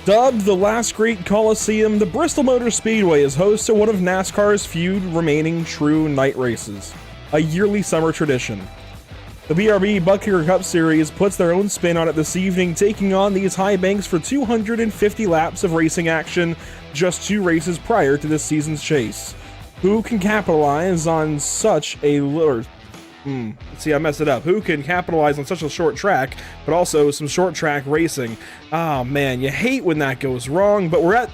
Dubbed the last great Coliseum, the Bristol Motor Speedway is host to one of NASCAR's few remaining true night races, a yearly summer tradition. The BRB Buttkicker Cup Series puts their own spin on it this evening, taking on these high banks for 250 laps of racing action, just 2 races prior to this season's chase. Who can capitalize on such a See, I messed it up. Who can capitalize on such a short track, but also some short track racing? Oh man, you hate when that goes wrong, but we're at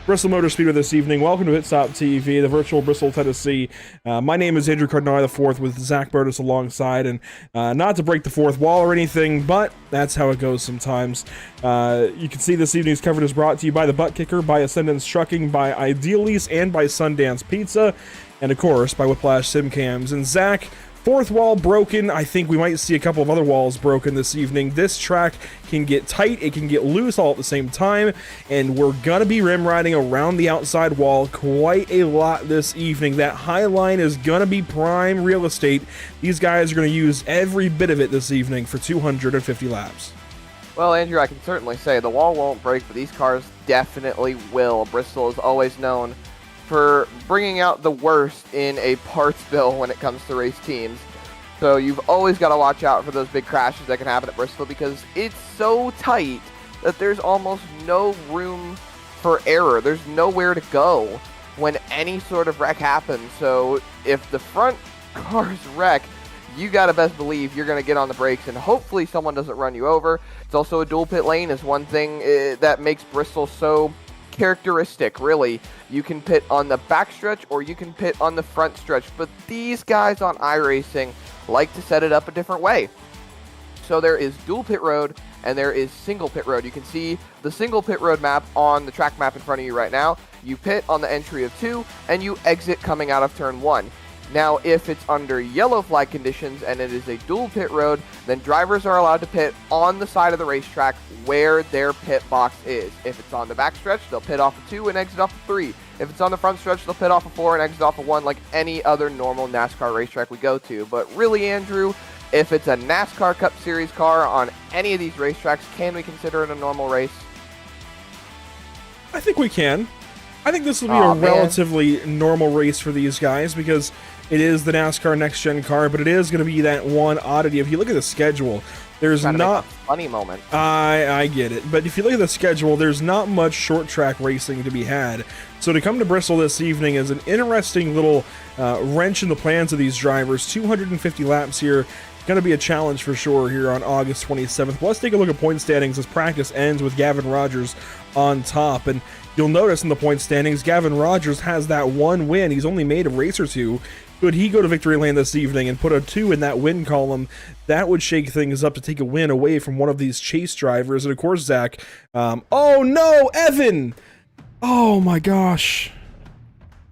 Bristol Motor Speedway this evening. Welcome to Pitstop TV, the virtual Bristol, Tennessee. My name is Andrew Cardinale IV with Zach Burtis alongside, and not to break the fourth wall or anything, but that's how it goes sometimes. You can see this evening's coverage is brought to you by the Buttkicker, by Ascendance Trucking, by Idealies, and by Sundance Pizza, and of course by Whiplash Simcams. And Zach, fourth wall broken. I think we might see a couple of other walls broken this evening. This track can get tight, it can get loose all at the same time, and we're gonna be rim riding around the outside wall quite a lot this evening. That high line is gonna be prime real estate. These guys are gonna use every bit of it this evening for 250 laps. Well, Andrew, I can certainly say the wall won't break, but these cars definitely will. Bristol is always known for bringing out the worst in a parts bill when it comes to race teams. So you've always got to watch out for those big crashes that can happen at Bristol, because it's so tight that there's almost no room for error. There's nowhere to go when any sort of wreck happens. So if the front cars wreck, you got to best believe you're going to get on the brakes, and hopefully someone doesn't run you over. It's also a dual pit lane is one thing that makes Bristol so characteristic, really. You can pit on the backstretch or you can pit on the front stretch, but these guys on iRacing like to set it up a different way. So there is dual pit road and there is single pit road. You can see the single pit road map on the track map in front of you right now. You pit on the entry of 2 and you exit coming out of turn 1. Now, if it's under yellow flag conditions and it is a dual pit road, then drivers are allowed to pit on the side of the racetrack where their pit box is. If it's on the back stretch, they'll pit off of 2 and exit off of 3. If it's on the front stretch, they'll pit off of 4 and exit off of 1, like any other normal NASCAR racetrack we go to. But really, Andrew, if it's a NASCAR Cup Series car on any of these racetracks, can we consider it a normal race? I think we can. I think this will be a relatively normal race for these guys, because it is the NASCAR Next Gen car, but it is going to be that one oddity. If you look at the schedule, there's not a funny moment. I get it, but if you look at the schedule, there's not much short track racing to be had. So to come to Bristol this evening is an interesting little wrench in the plans of these drivers. 250 laps here. Going to be a challenge for sure here on August 27th. Let's take a look at point standings as practice ends with Gavin Rogers on top. And you'll notice in the point standings, Gavin Rogers has that one win. He's only made a race or 2. Could he go to victory lane this evening and put a 2 in that win column? That would shake things up to take a win away from one of these chase drivers. And of course, Zach, oh no, Evan! Oh my gosh.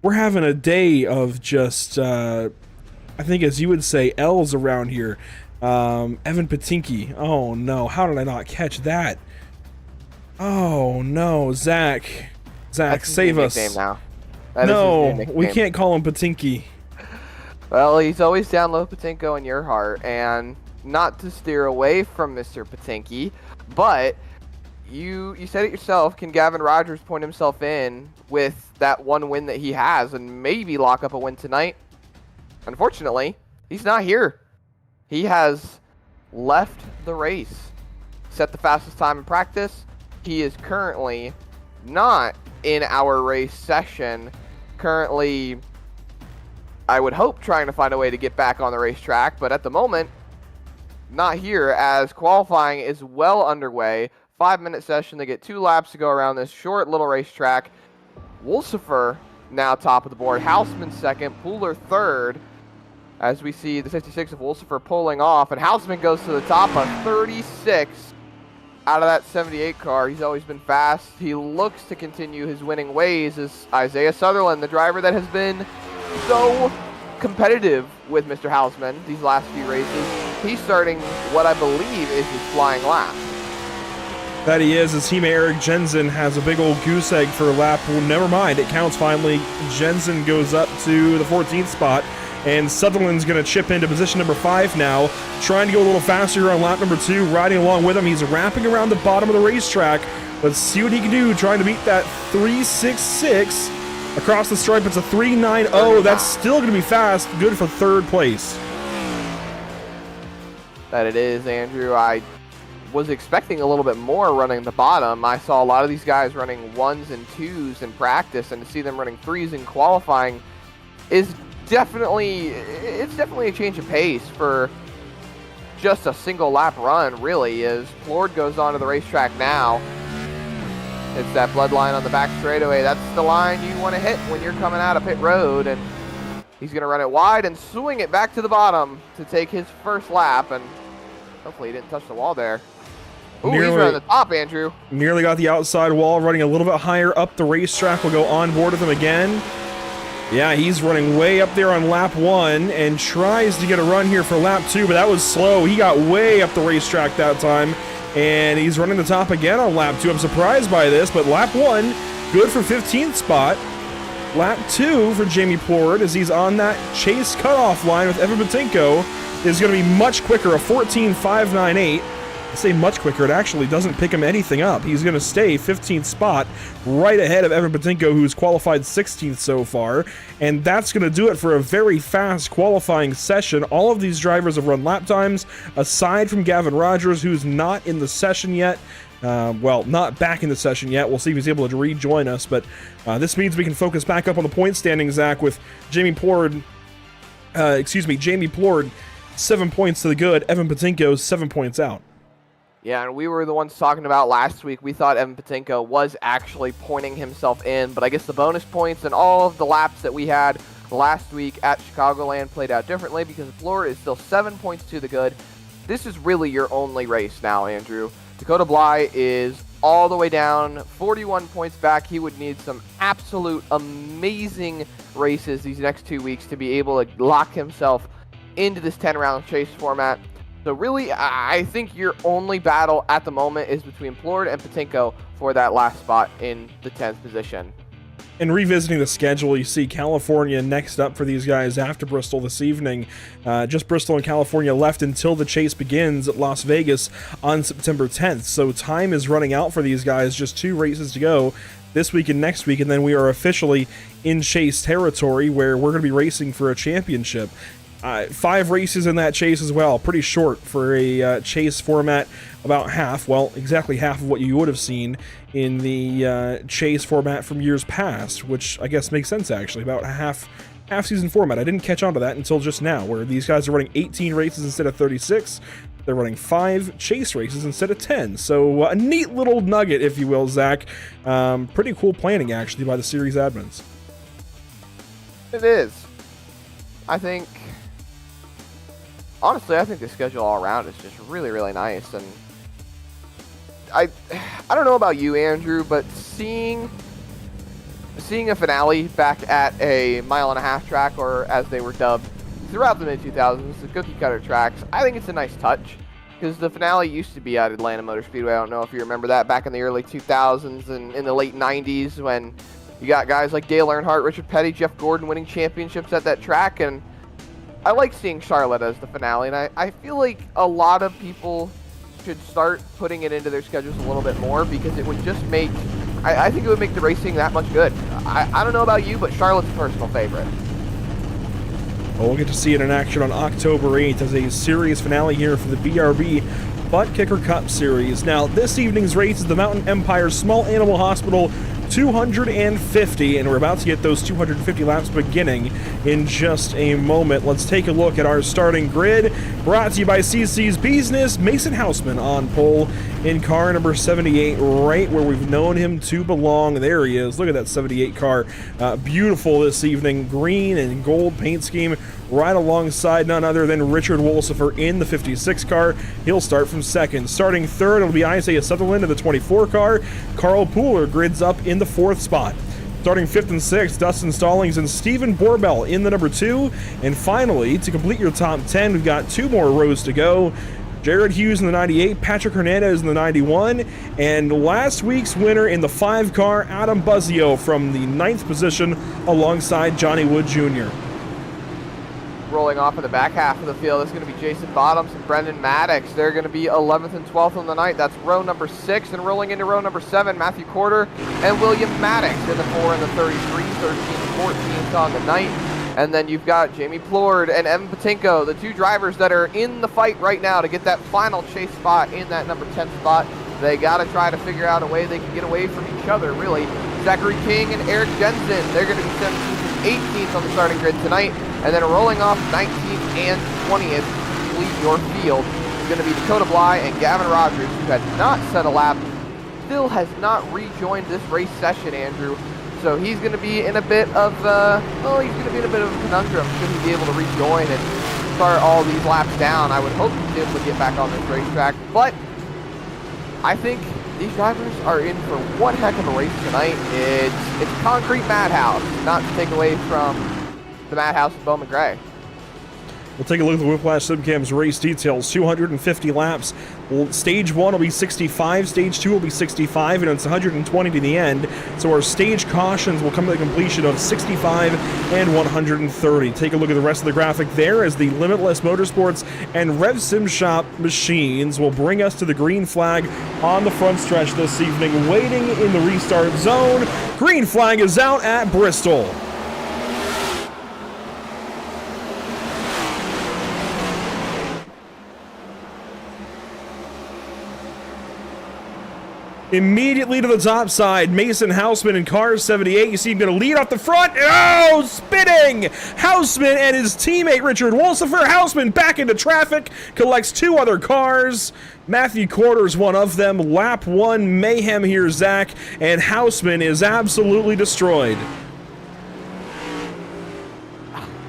We're having a day of just, I think as you would say, L's around here. Evan Patinky. Oh no, how did I not catch that? Oh no, Zach. That's save us. Now. No, we can't call him Patinky. Well, he's always down low, Patinko, in your heart, and not to steer away from Mr. Patinky, but you said it yourself, can Gavin Rogers point himself in with that one win that he has and maybe lock up a win tonight? Unfortunately, he's not here. He has left the race, set the fastest time in practice. He is currently not in our race session, currently, I would hope, trying to find a way to get back on the racetrack, but at the moment, not here, as qualifying is well underway. 5-minute session. They get 2 laps to go around this short little racetrack. Wolsifer now top of the board. Houseman second. Pooler third. As we see the 56 of Wolsifer pulling off, and Houseman goes to the top of 36 out of that 78 car. He's always been fast. He looks to continue his winning ways as Isaiah Sutherland, the driver that has been so competitive with Mr. Houseman these last few races. He's starting what I believe is his flying lap. That he is, as teammate Eric Jensen has a big old goose egg for a lap. Well, never mind, it counts finally. Jensen goes up to the 14th spot, and Sutherland's going to chip into position number 5 now, trying to go a little faster here on lap number 2, riding along with him. He's wrapping around the bottom of the racetrack, Let's see what he can do, trying to beat that 3.66. Across the stripe, it's a 3.90. That's still going to be fast. Good for third place. That it is, Andrew. I was expecting a little bit more running the bottom. I saw a lot of these guys running 1s and 2s in practice, and to see them running 3s in qualifying is definitely a change of pace for just a single lap run, really, as Plord goes on to the racetrack now. It's that bloodline on the back straightaway. That's the line you want to hit when you're coming out of pit road, and he's going to run it wide and swing it back to the bottom to take his first lap, and hopefully he didn't touch the wall there. Ooh, he's running the top, Andrew. Nearly got the outside wall, running a little bit higher up the racetrack. We'll go on board with him again. Yeah, he's running way up there on lap 1 and tries to get a run here for lap 2, but that was slow. He got way up the racetrack that time. And he's running the top again on lap 2. I'm surprised by this, but lap 1, good for 15th spot. Lap 2 for Jamie Plord, as he's on that chase cutoff line with Evan Buttkicker, is going to be much quicker, a 14.598. I say much quicker, it actually doesn't pick him anything up. He's going to stay 15th spot, right ahead of Evan Buttkicker, who's qualified 16th so far. And that's going to do it for a very fast qualifying session. All of these drivers have run lap times, aside from Gavin Rogers, who's not in the session yet. Well, not back in the session yet. We'll see if he's able to rejoin us, but this means we can focus back up on the point standing, Zach, with Jamie Plord, 7 points to the good, Evan Buttkicker 7 points out. Yeah, and we were the ones talking about last week. We thought Evan Buttkicker was actually pointing himself in, but I guess the bonus points and all of the laps that we had last week at Chicagoland played out differently because Florida is still 7 points to the good. This is really your only race now, Andrew. Dakota Bly is all the way down, 41 points back. He would need some absolute amazing races these next 2 weeks to be able to lock himself into this 10-round chase format. So really, I think your only battle at the moment is between Plord and Buttkicker for that last spot in the 10th position. And revisiting the schedule, you see California next up for these guys after Bristol this evening. Just Bristol and California left until the chase begins at Las Vegas on September 10th. So time is running out for these guys, just 2 races to go this week and next week, and then we are officially in chase territory where we're going to be racing for a championship. 5 races in that chase as well. Pretty short for a chase format. About half, well, exactly half of what you would have seen in the chase format from years past, which I guess makes sense actually. About a half season format. I didn't catch on to that until just now, where these guys are running 18 races instead of 36. They're running 5 chase races instead of 10. So a neat little nugget, if you will, Zach. Pretty cool planning actually by the series admins. It is. Honestly, I think the schedule all around is just really, really nice, and I don't know about you, Andrew, but seeing a finale back at a 1.5 mile track, or as they were dubbed throughout the mid-2000s, the cookie cutter tracks, I think it's a nice touch, because the finale used to be at Atlanta Motor Speedway. I don't know if you remember that back in the early 2000s and in the late 90s when you got guys like Dale Earnhardt, Richard Petty, Jeff Gordon winning championships at that track, and I like seeing Charlotte as the finale, and I feel like a lot of people should start putting it into their schedules a little bit more, because it would just make, I think it would make the racing that much good. I don't know about you, but Charlotte's a personal favorite. Well, we'll get to see it in action on October 8th as a series finale here for the BRB Buttkicker Cup Series. Now, this evening's race is the Mountain Empire Small Animal Hospital 250, and we're about to get those 250 laps beginning in just a moment. Let's take a look at our starting grid, brought to you by CC's Business. Mason Houseman on pole in car number 78, right where we've known him to belong. There he is. Look at that 78 car. Beautiful this evening. Green and gold paint scheme, right alongside none other than Richard Wolsifer in the 56 car. He'll start from second. Starting third, it'll be Isaiah Sutherland in the 24 car. Carl Pooler grids up in the 4th spot. Starting 5th and 6th, Dustin Stallings and Stephen Borbell in the number 2. And finally, to complete your top 10, we've got 2 more rows to go. Jared Hughes in the 98, Patrick Hernandez in the 91, and last week's winner in the 5 car, Adam Buzzio from the 9th position alongside Johnny Wood Jr. rolling off in the back half of the field. It's going to be Jason Bottoms and Brendan Maddox. They're going to be 11th and 12th on the night. That's row number 6. And rolling into row number 7, Matthew Corder and William Maddox in the 4 and the 33, 13 and 14th on the night. And then you've got Jamie Plord and Evan Patinko, the two drivers that are in the fight right now to get that final chase spot in that number 10 spot. They got to try to figure out a way they can get away from each other, really. Zachary King and Eric Jensen, they're going to be 17th and 18th on the starting grid tonight. And then rolling off 19th and 20th to complete your field is going to be Dakota Bly and Gavin Rogers, who had not set a lap, still has not rejoined this race session, Andrew. So he's going to be in a bit of, he's going to be in a bit of a conundrum. Should he be able to rejoin and start all these laps down? I would hope he's able to get back on this racetrack. But I think these drivers are in for one heck of a race tonight. It's concrete madhouse, not to take away from the madhouse of Bowman Gray. We'll take a look at the Whiplash Simcam's race details. 250 laps. Stage 1 will be 65, Stage 2 will be 65, and it's 120 to the end. So our stage cautions will come to the completion of 65 and 130. Take a look at the rest of the graphic there as the Limitless Motorsports and Rev Sim Shop machines will bring us to the green flag on the front stretch this evening, waiting in the restart zone. Green flag is out at Bristol. Immediately to the top side, Mason Houseman in Cars 78. You see him going to lead off the front. Oh, spinning! Houseman and his teammate Richard Wolsifer. Houseman back into traffic, collects 2 other cars. Matthew Corder's one of them. Lap 1 mayhem here, Zach, and Houseman is absolutely destroyed.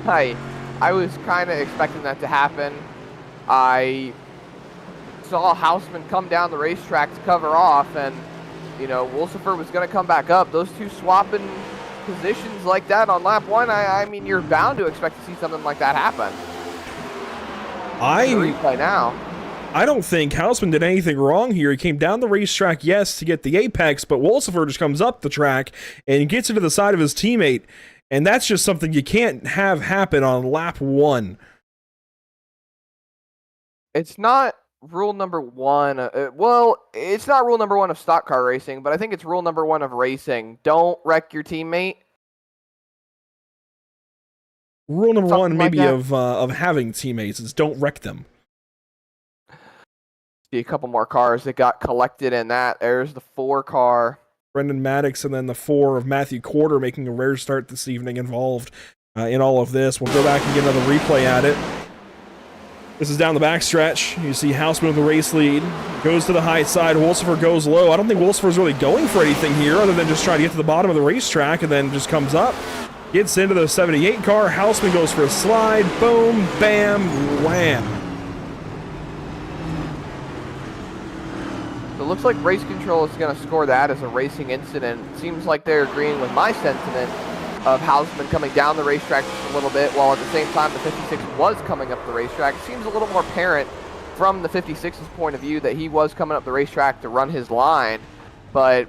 I was kind of expecting that to happen. I saw Houseman come down the racetrack to cover off, and Wolsifer was going to come back up. Those two swapping positions like that on lap 1, I mean, you're bound to expect to see something like that happen. Replay now. I don't think Houseman did anything wrong here. He came down the racetrack, yes, to get the apex, but Wolsifer just comes up the track and gets into the side of his teammate, and that's just something you can't have happen on lap 1. It's not rule number 1. It's not rule number 1 of stock car racing, but I think it's rule number 1 of racing. Don't wreck your teammate. Rule number Something 1 maybe like of having teammates is don't wreck them. See a couple more cars that got collected in that. There's the 4 car. Brendan Maddox and then the 4 of Matthew Corder making a rare start this evening involved in all of this. We'll go back and get another replay at it. This is down the backstretch. You see Houseman with the race lead. Goes to the high side. Wolsifer goes low. I don't think Wolsifer's really going for anything here other than just trying to get to the bottom of the racetrack and then just comes up. Gets into the 78 car. Houseman goes for a slide. Boom, bam, wham. So it looks like Race Control is going to score that as a racing incident. Seems like they're agreeing with my sentiment of Houseman coming down the racetrack just a little bit, while at the same time the 56 was coming up the racetrack. It seems a little more apparent from the 56's point of view that he was coming up the racetrack to run his line, but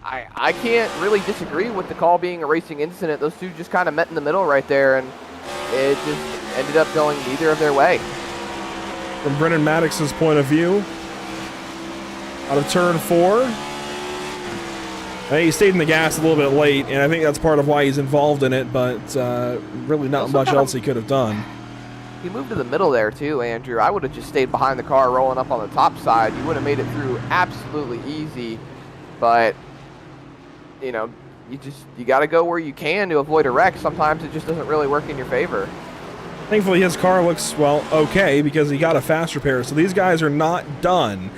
I can't really disagree with the call being a racing incident. Those two just kind of met in the middle right there, and it just ended up going neither of their way. From Brendan Maddox's point of view, out of turn 4, he stayed in the gas a little bit late, and I think that's part of why he's involved in it, but really not much else he could have done. He moved to the middle there too, Andrew. I would have just stayed behind the car rolling up on the top side. You would have made it through absolutely easy, but you got to go where you can to avoid a wreck. Sometimes it just doesn't really work in your favor. Thankfully, his car looks, well, okay, because he got a fast repair, so these guys are not done.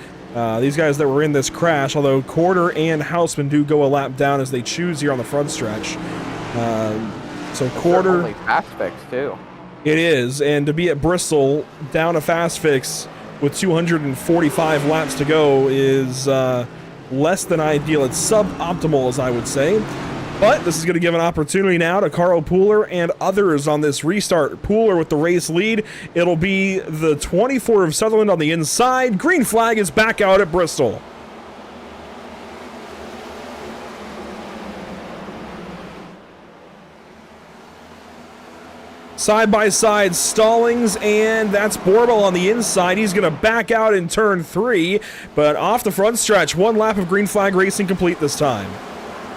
These guys that were in this crash, although Corder and Houseman do go a lap down as they choose here on the front stretch. So Corder... Only fast fix, too. It is, and to be at Bristol down a fast fix with 245 laps to go is less than ideal. It's suboptimal, as I would say. But this is going to give an opportunity now to Carl Pooler and others on this restart. Pooler with the race lead. It'll be the 24 of Sutherland on the inside. Green flag is back out at Bristol. Side-by-side stallings, and that's Borbel on the inside. He's going to back out in turn 3, but off the front stretch, 1 lap of green flag racing complete this time.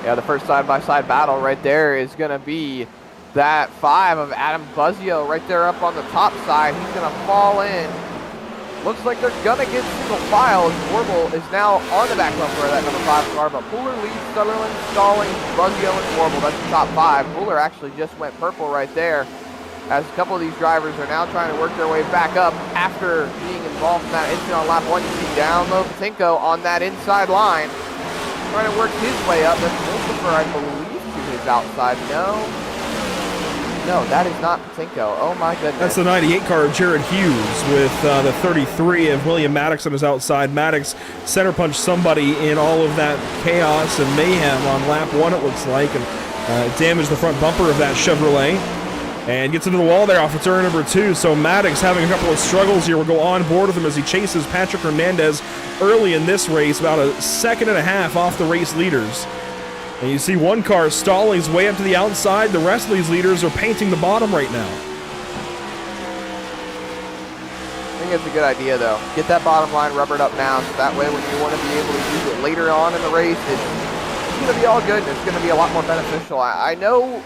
Yeah, the first side-by-side battle right there is going to be that 5 of Adam Buzzio right there up on the top side. He's going to fall in. Looks like they're going to get single file. Borbel is now on the back bumper of that number 5 car, but Pooler leads Sutherland, Stallings, Buzzio, and Borbel. That's the top 5. Pooler actually just went purple right there, as a couple of these drivers are now trying to work their way back up after being involved in that incident on lap 1. You see down low Patinko on that inside line, trying to work his way up. That's Wolfifer, I believe, to his outside. No, that is not Patinko. Oh my goodness. That's the 98 car of Jared Hughes with the 33 of William Maddox on his outside. Maddox center punched somebody in all of that chaos and mayhem on lap 1, it looks like, and damaged the front bumper of that Chevrolet. And gets into the wall there off of turn number 2. So Maddox having a couple of struggles here. We'll go on board with him as he chases Patrick Hernandez early in this race, about a second and a half off the race leaders. And you see one car stalling his way up to the outside. The rest of these leaders are painting the bottom right now. I think it's a good idea, though. Get that bottom line rubbered up now, so that way when you want to be able to use it later on in the race, it's going to be all good, and it's going to be a lot more beneficial. I know...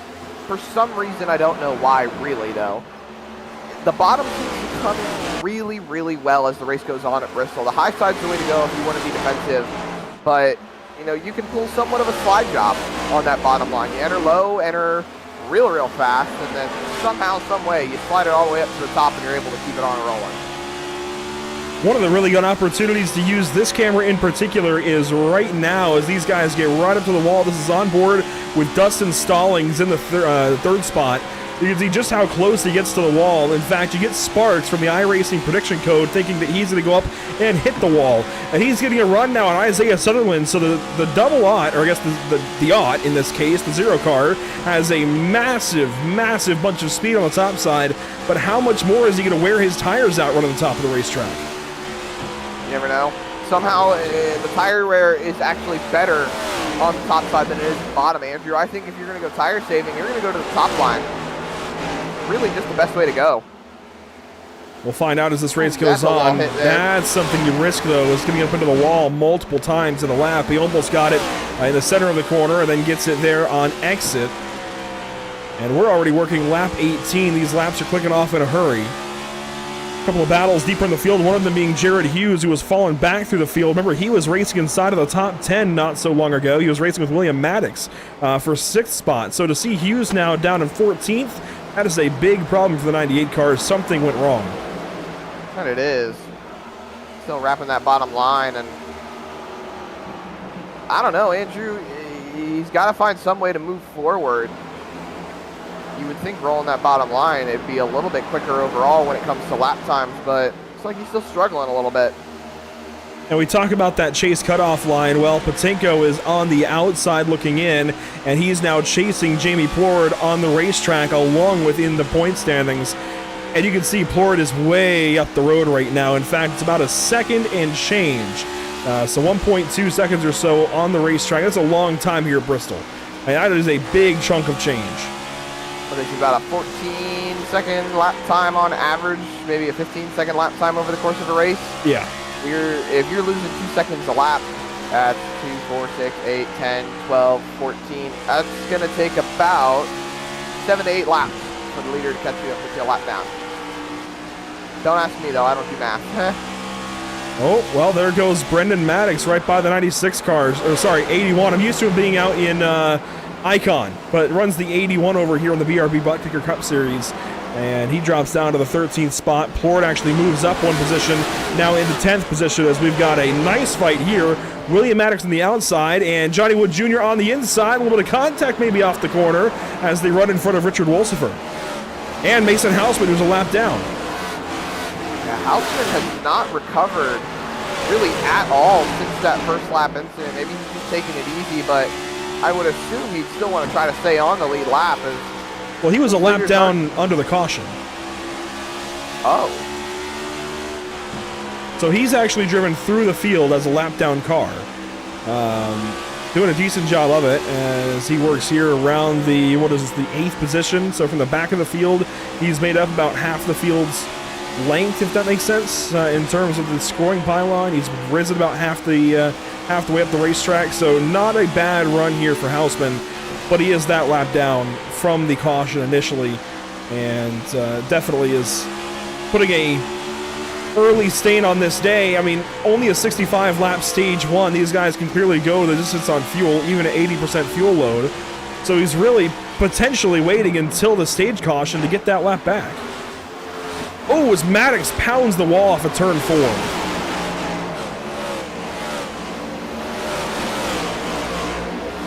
For some reason, I don't know why, really, though. The bottom seems to come in really, really well as the race goes on at Bristol. The high side's the way to go if you want to be defensive, but, you know, you can pull somewhat of a slide job on that bottom line. You enter low, enter real fast, and then somehow, some way, you slide it all the way up to the top, and you're able to keep it on rolling. One of the really good opportunities to use this camera in particular is right now as these guys get right up to the wall. This is on board with Dustin Stallings in the third spot. You can see just how close he gets to the wall. In fact, you get Sparks from the iRacing prediction code thinking that he's going to go up and hit the wall. And he's getting a run now on Isaiah Sutherland. So the double aught, or I guess the aught in this case, the 0 car, has a massive bunch of speed on the top side. But how much more is he going to wear his tires out running the top of the racetrack? You never know. Somehow the tire wear is actually better on the top side than it is the bottom, Andrew. I think if you're going to go tire saving, you're going to go to the top line. Really just the best way to go. We'll find out as this race goes on. That's something you risk, though, is getting up into the wall multiple times in the lap. He almost got it in the center of the corner and then gets it there on exit. And we're already working lap 18. These laps are clicking off in a hurry. A couple of battles deeper in the field, one of them being Jared Hughes, who was falling back through the field. Remember, he was racing inside of the top 10 not so long ago. He was racing with William Maddox for 6th spot. So to see Hughes now down in 14th, that is a big problem for the 98 cars. Something went wrong. And it is. Still wrapping that bottom line, and I don't know, Andrew, he's got to find some way to move forward. You would think rolling that bottom line, it'd be a little bit quicker overall when it comes to lap times, but it's like he's still struggling a little bit. And we talk about that chase cutoff line. Well, Patinko is on the outside looking in, and he's now chasing Jamie Plord on the racetrack along within the point standings. And you can see Plord is way up the road right now. In fact, it's about a second and change. So 1.2 seconds or so on the racetrack. That's a long time here at Bristol. And that is a big chunk of change. What is about a 14-second lap time on average, maybe a 15-second lap time over the course of a race? Yeah. If you're losing 2 seconds a lap, that's 2, 4, 6, 8, 10, 12, 14. That's going to take about 7 to 8 laps for the leader to catch you up with you a lap down. Don't ask me, though. I don't do math. Oh, well, there goes Brendan Maddox right by the 96 cars. Or, sorry, 81. I'm used to him being out in Icon, but runs the 81 over here in the BRB Buttkicker Cup Series. And he drops down to the 13th spot. Plord actually moves up one position, now in the 10th position, as we've got a nice fight here. William Maddox on the outside, and Johnny Wood Jr. on the inside. A little bit of contact maybe off the corner as they run in front of Richard Wolsifer. And Mason Hausman, who's a lap down. Yeah, Hausman has not recovered really at all since that first lap incident. Maybe he's just taking it easy, but I would assume he'd still want to try to stay on the lead lap. Well, he was a lap down under the caution. Oh. So he's actually driven through the field as a lap down car. doing a decent job of it as he works here around the, what is this, the 8th position. So from the back of the field, he's made up about half the field's length, if that makes sense, in terms of the scoring pylon. He's risen about half the way up the racetrack, so not a bad run here for Houseman, but he is that lap down from the caution initially, and definitely is putting a early stain on this day. I mean, only a 65 lap stage 1. These guys can clearly go the distance on fuel, even at 80% fuel load. So he's really potentially waiting until the stage caution to get that lap back. Oh, as Maddox pounds the wall off of turn 4.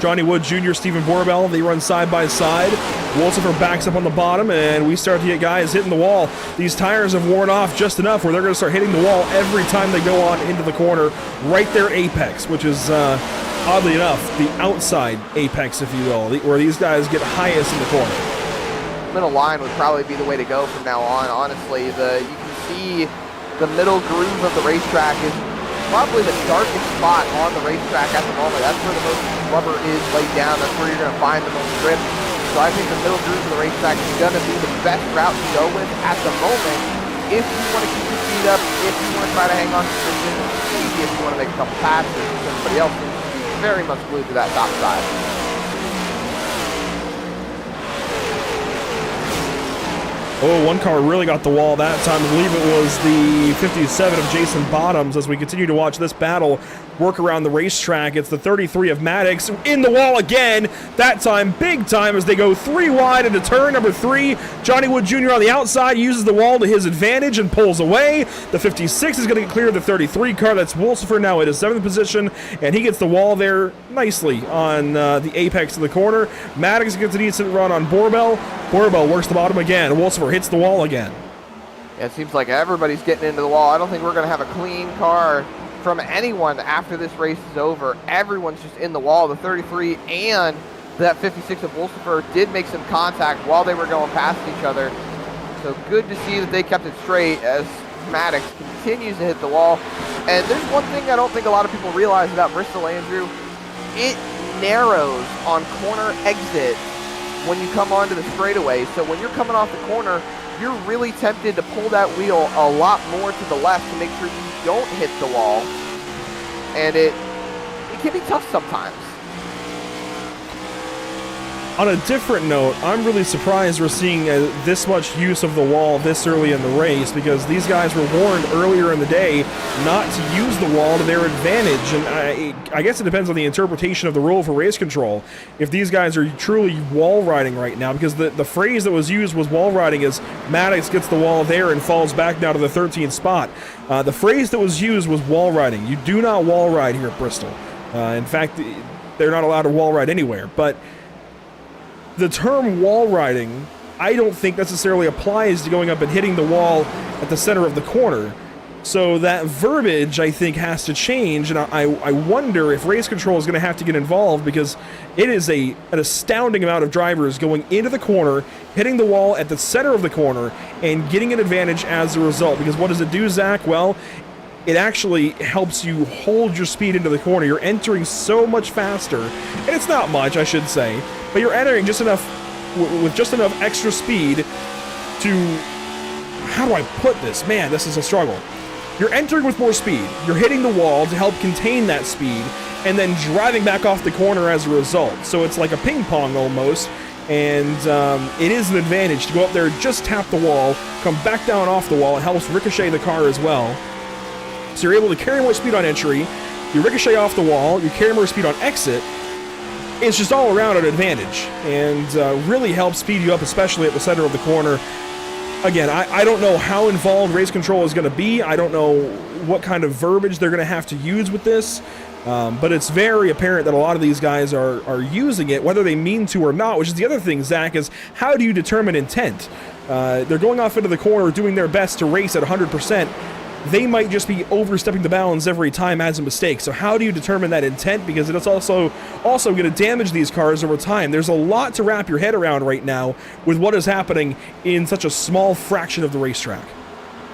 Johnny Wood Jr., Stephen Borbell, they run side by side. Wolsifer backs up on the bottom, and we start to get guys hitting the wall. These tires have worn off just enough where they're going to start hitting the wall every time they go on into the corner, right there apex, which is, oddly enough, the outside apex, if you will, where these guys get highest in the corner. Middle line would probably be the way to go from now on, honestly. You can see the middle groove of the racetrack is probably the darkest spot on the racetrack at the moment. That's where the most rubber is laid down. That's where you're going to find the most grip. So I think the middle groove of the racetrack is going to be the best route to go with at the moment if you want to keep your speed up, if you want to try to hang on to position, maybe if you want to make a couple passes. Everybody else seems to be very much glued to that top side. Oh, one car really got the wall that time. I believe it was the 57 of Jason Bottoms. As we continue to watch this battle work around the racetrack, it's the 33 of Maddox in the wall again. That time, big time, as they go 3 wide into turn number 3. Johnny Wood Jr. on the outside uses the wall to his advantage and pulls away. The 56 is going to get clear of the 33 car. That's Wolsifer now at his 7th position, and he gets the wall there nicely on the apex of the corner. Maddox gets a decent run on Borbell. Borbell works the bottom again. Wolsifer hits the wall again. Yeah, it seems like everybody's getting into the wall. I don't think we're going to have a clean car from anyone after this race is over. Everyone's just in the wall. The 33 and that 56 of Wolsifer did make some contact while they were going past each other. So good to see that they kept it straight as Maddox continues to hit the wall. And there's one thing I don't think a lot of people realize about Bristol, Andrew. It narrows on corner exit when you come onto the straightaway. So when you're coming off the corner, you're really tempted to pull that wheel a lot more to the left to make sure you don't hit the wall. And it can be tough sometimes. On a different note, I'm really surprised we're seeing this much use of the wall this early in the race, because these guys were warned earlier in the day not to use the wall to their advantage, and I guess it depends on the interpretation of the rule for race control. If these guys are truly wall riding right now, because the phrase that was used was wall riding as Maddox gets the wall there and falls back down to the 13th spot. The phrase that was used was wall riding. You do not wall ride here at Bristol. In fact, they're not allowed to wall ride anywhere, but the term wall riding, I don't think necessarily applies to going up and hitting the wall at the center of the corner. So that verbiage, I think, has to change, and I wonder if race control is going to have to get involved, because it is an astounding amount of drivers going into the corner, hitting the wall at the center of the corner, and getting an advantage as a result. Because what does it do, Zach? Well, it actually helps you hold your speed into the corner. You're entering so much faster, and it's not much, I should say, but you're entering just enough, with just enough extra speed to, how do I put this? Man, this is a struggle. You're entering with more speed. You're hitting the wall to help contain that speed, and then driving back off the corner as a result. So it's like a ping pong almost, and it is an advantage to go up there, just tap the wall, come back down off the wall. It helps ricochet the car as well. So you're able to carry more speed on entry, you ricochet off the wall, you carry more speed on exit. It's just all around an advantage, and really helps speed you up, especially at the center of the corner. Again, I don't know how involved race control is going to be. I don't know what kind of verbiage they're going to have to use with this, but it's very apparent that a lot of these guys are using it, whether they mean to or not, which is the other thing, Zach, is how do you determine intent? They're going off into the corner, doing their best to race at 100%. They might just be overstepping the bounds every time as a mistake. So how do you determine that intent? Because it's also going to damage these cars over time. There's a lot to wrap your head around right now with what is happening in such a small fraction of the racetrack.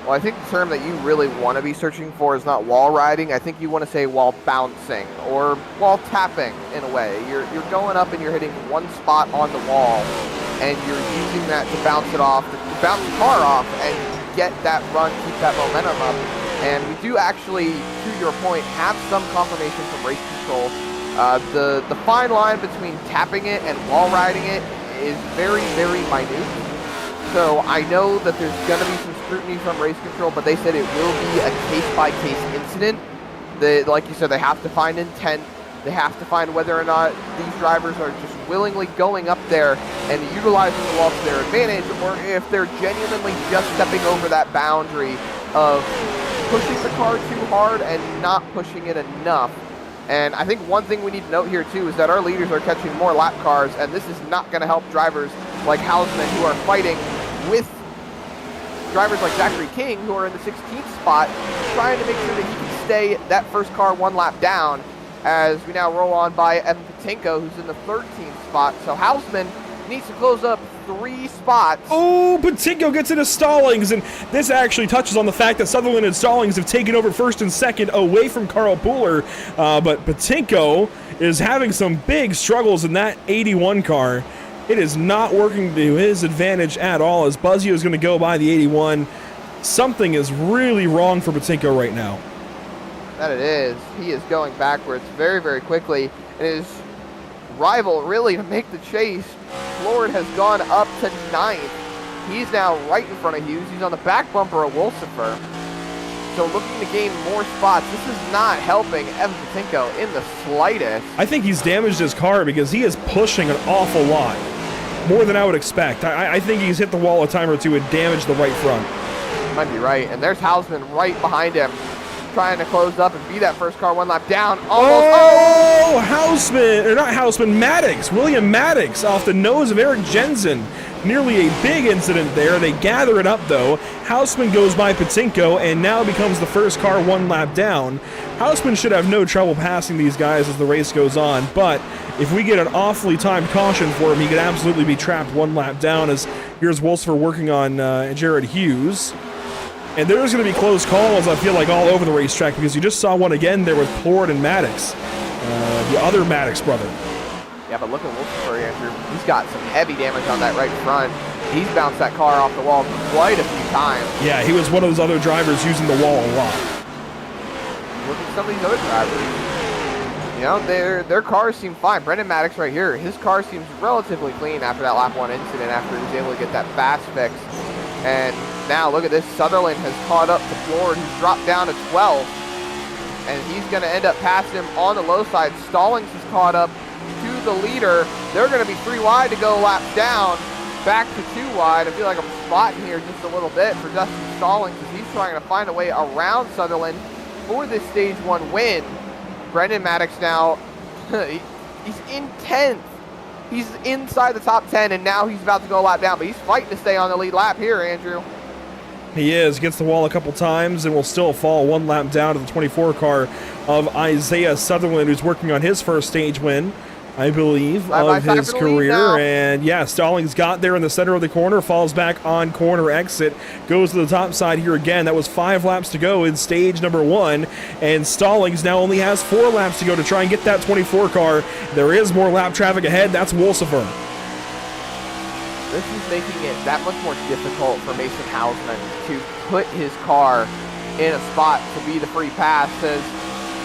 Well, I think the term that you really want to be searching for is not wall riding. I think you want to say wall bouncing or wall tapping in a way. You're going up and you're hitting one spot on the wall, and you're using that to bounce it off, to bounce the car off, and get that run, keep that momentum up. And we do actually, to your point, have some confirmation from race control. The fine line between tapping it and wall riding it is very, very minute. So I know that there's going to be some scrutiny from race control, but they said it will be a case-by-case incident. Like you said, they have to find intent. They have to find whether or not these drivers are just willingly going up there and utilizing the wall to their advantage, or if they're genuinely just stepping over that boundary of pushing the car too hard and not pushing it enough. And I think one thing we need to note here, too, is that our leaders are catching more lap cars, and this is not going to help drivers like Hausman, who are fighting with drivers like Zachary King, who are in the 16th spot, trying to make sure that he can stay that first car one lap down, as we now roll on by Evan Patinko, who's in the 13th spot. So Hausman needs to close up 3 spots. Oh, Patinko gets into Stallings, and this actually touches on the fact that Sutherland and Stallings have taken over first and second away from Carl Pooler, but Patinko is having some big struggles in that 81 car. It is not working to his advantage at all, as Buzzio is going to go by the 81. Something is really wrong for Patinko right now. That it is. He is going backwards very, very quickly, and his rival really to make the chase, Lord, has gone up to 9th. He's now right in front of Hughes. He's on the back bumper of Wolsifer. So looking to gain more spots. This is not helping Evan Patinko in the slightest. I think he's damaged his car because he is pushing an awful lot. More than I would expect. I think he's hit the wall a time or two and damaged the right front. Might be right. And there's Hausman right behind him, trying to close up and be that first car one lap down. Oh, Hausman, or not Hausman, Maddox. William Maddox off the nose of Eric Jensen. Nearly a big incident there. They gather it up, though. Hausman goes by Patinko and now becomes the first car one lap down. Hausman should have no trouble passing these guys as the race goes on, but if we get an awfully timed caution for him, he could absolutely be trapped one lap down, as here's Wolsifer working on Jared Hughes. And there's going to be close calls, I feel like, all over the racetrack, because you just saw one again there with Plord and Maddox, the other Maddox brother. Yeah, but look at Wolsifer, Andrew. He's got some heavy damage on that right front. He's bounced that car off the wall quite a few times. Yeah, he was one of those other drivers using the wall a lot. Look at some of these other drivers. You know, their cars seem fine. Brendan Maddox right here, his car seems relatively clean after that lap 1 incident, after he was able to get that fast fix. And now look at this. Sutherland has caught up to Plord, who's dropped down to 12. And he's going to end up passing him on the low side. Stallings has caught up to the leader. They're going to be 3 wide to go laps down, back to 2 wide. I feel like I'm spotting here just a little bit for Dustin Stallings, as he's trying to find a way around Sutherland for this stage 1 win. Brendan Maddox now, he's in 10th. He's inside the top 10, and now he's about to go a lap down, but he's fighting to stay on the lead lap here, Andrew. He is. Gets the wall a couple times and will still fall 1 lap down to the 24 car of Isaiah Sutherland, who's working on his first stage win, I believe, of his career. And yeah, Stallings got there in the center of the corner, falls back on corner exit, goes to the top side here again. That was 5 laps to go in stage number 1, and Stallings now only has 4 laps to go to try and get that 24 car. There is more lap traffic ahead. That's Wolsifer. This is making it that much more difficult for Mason Hausman to put his car in a spot to be the free pass, as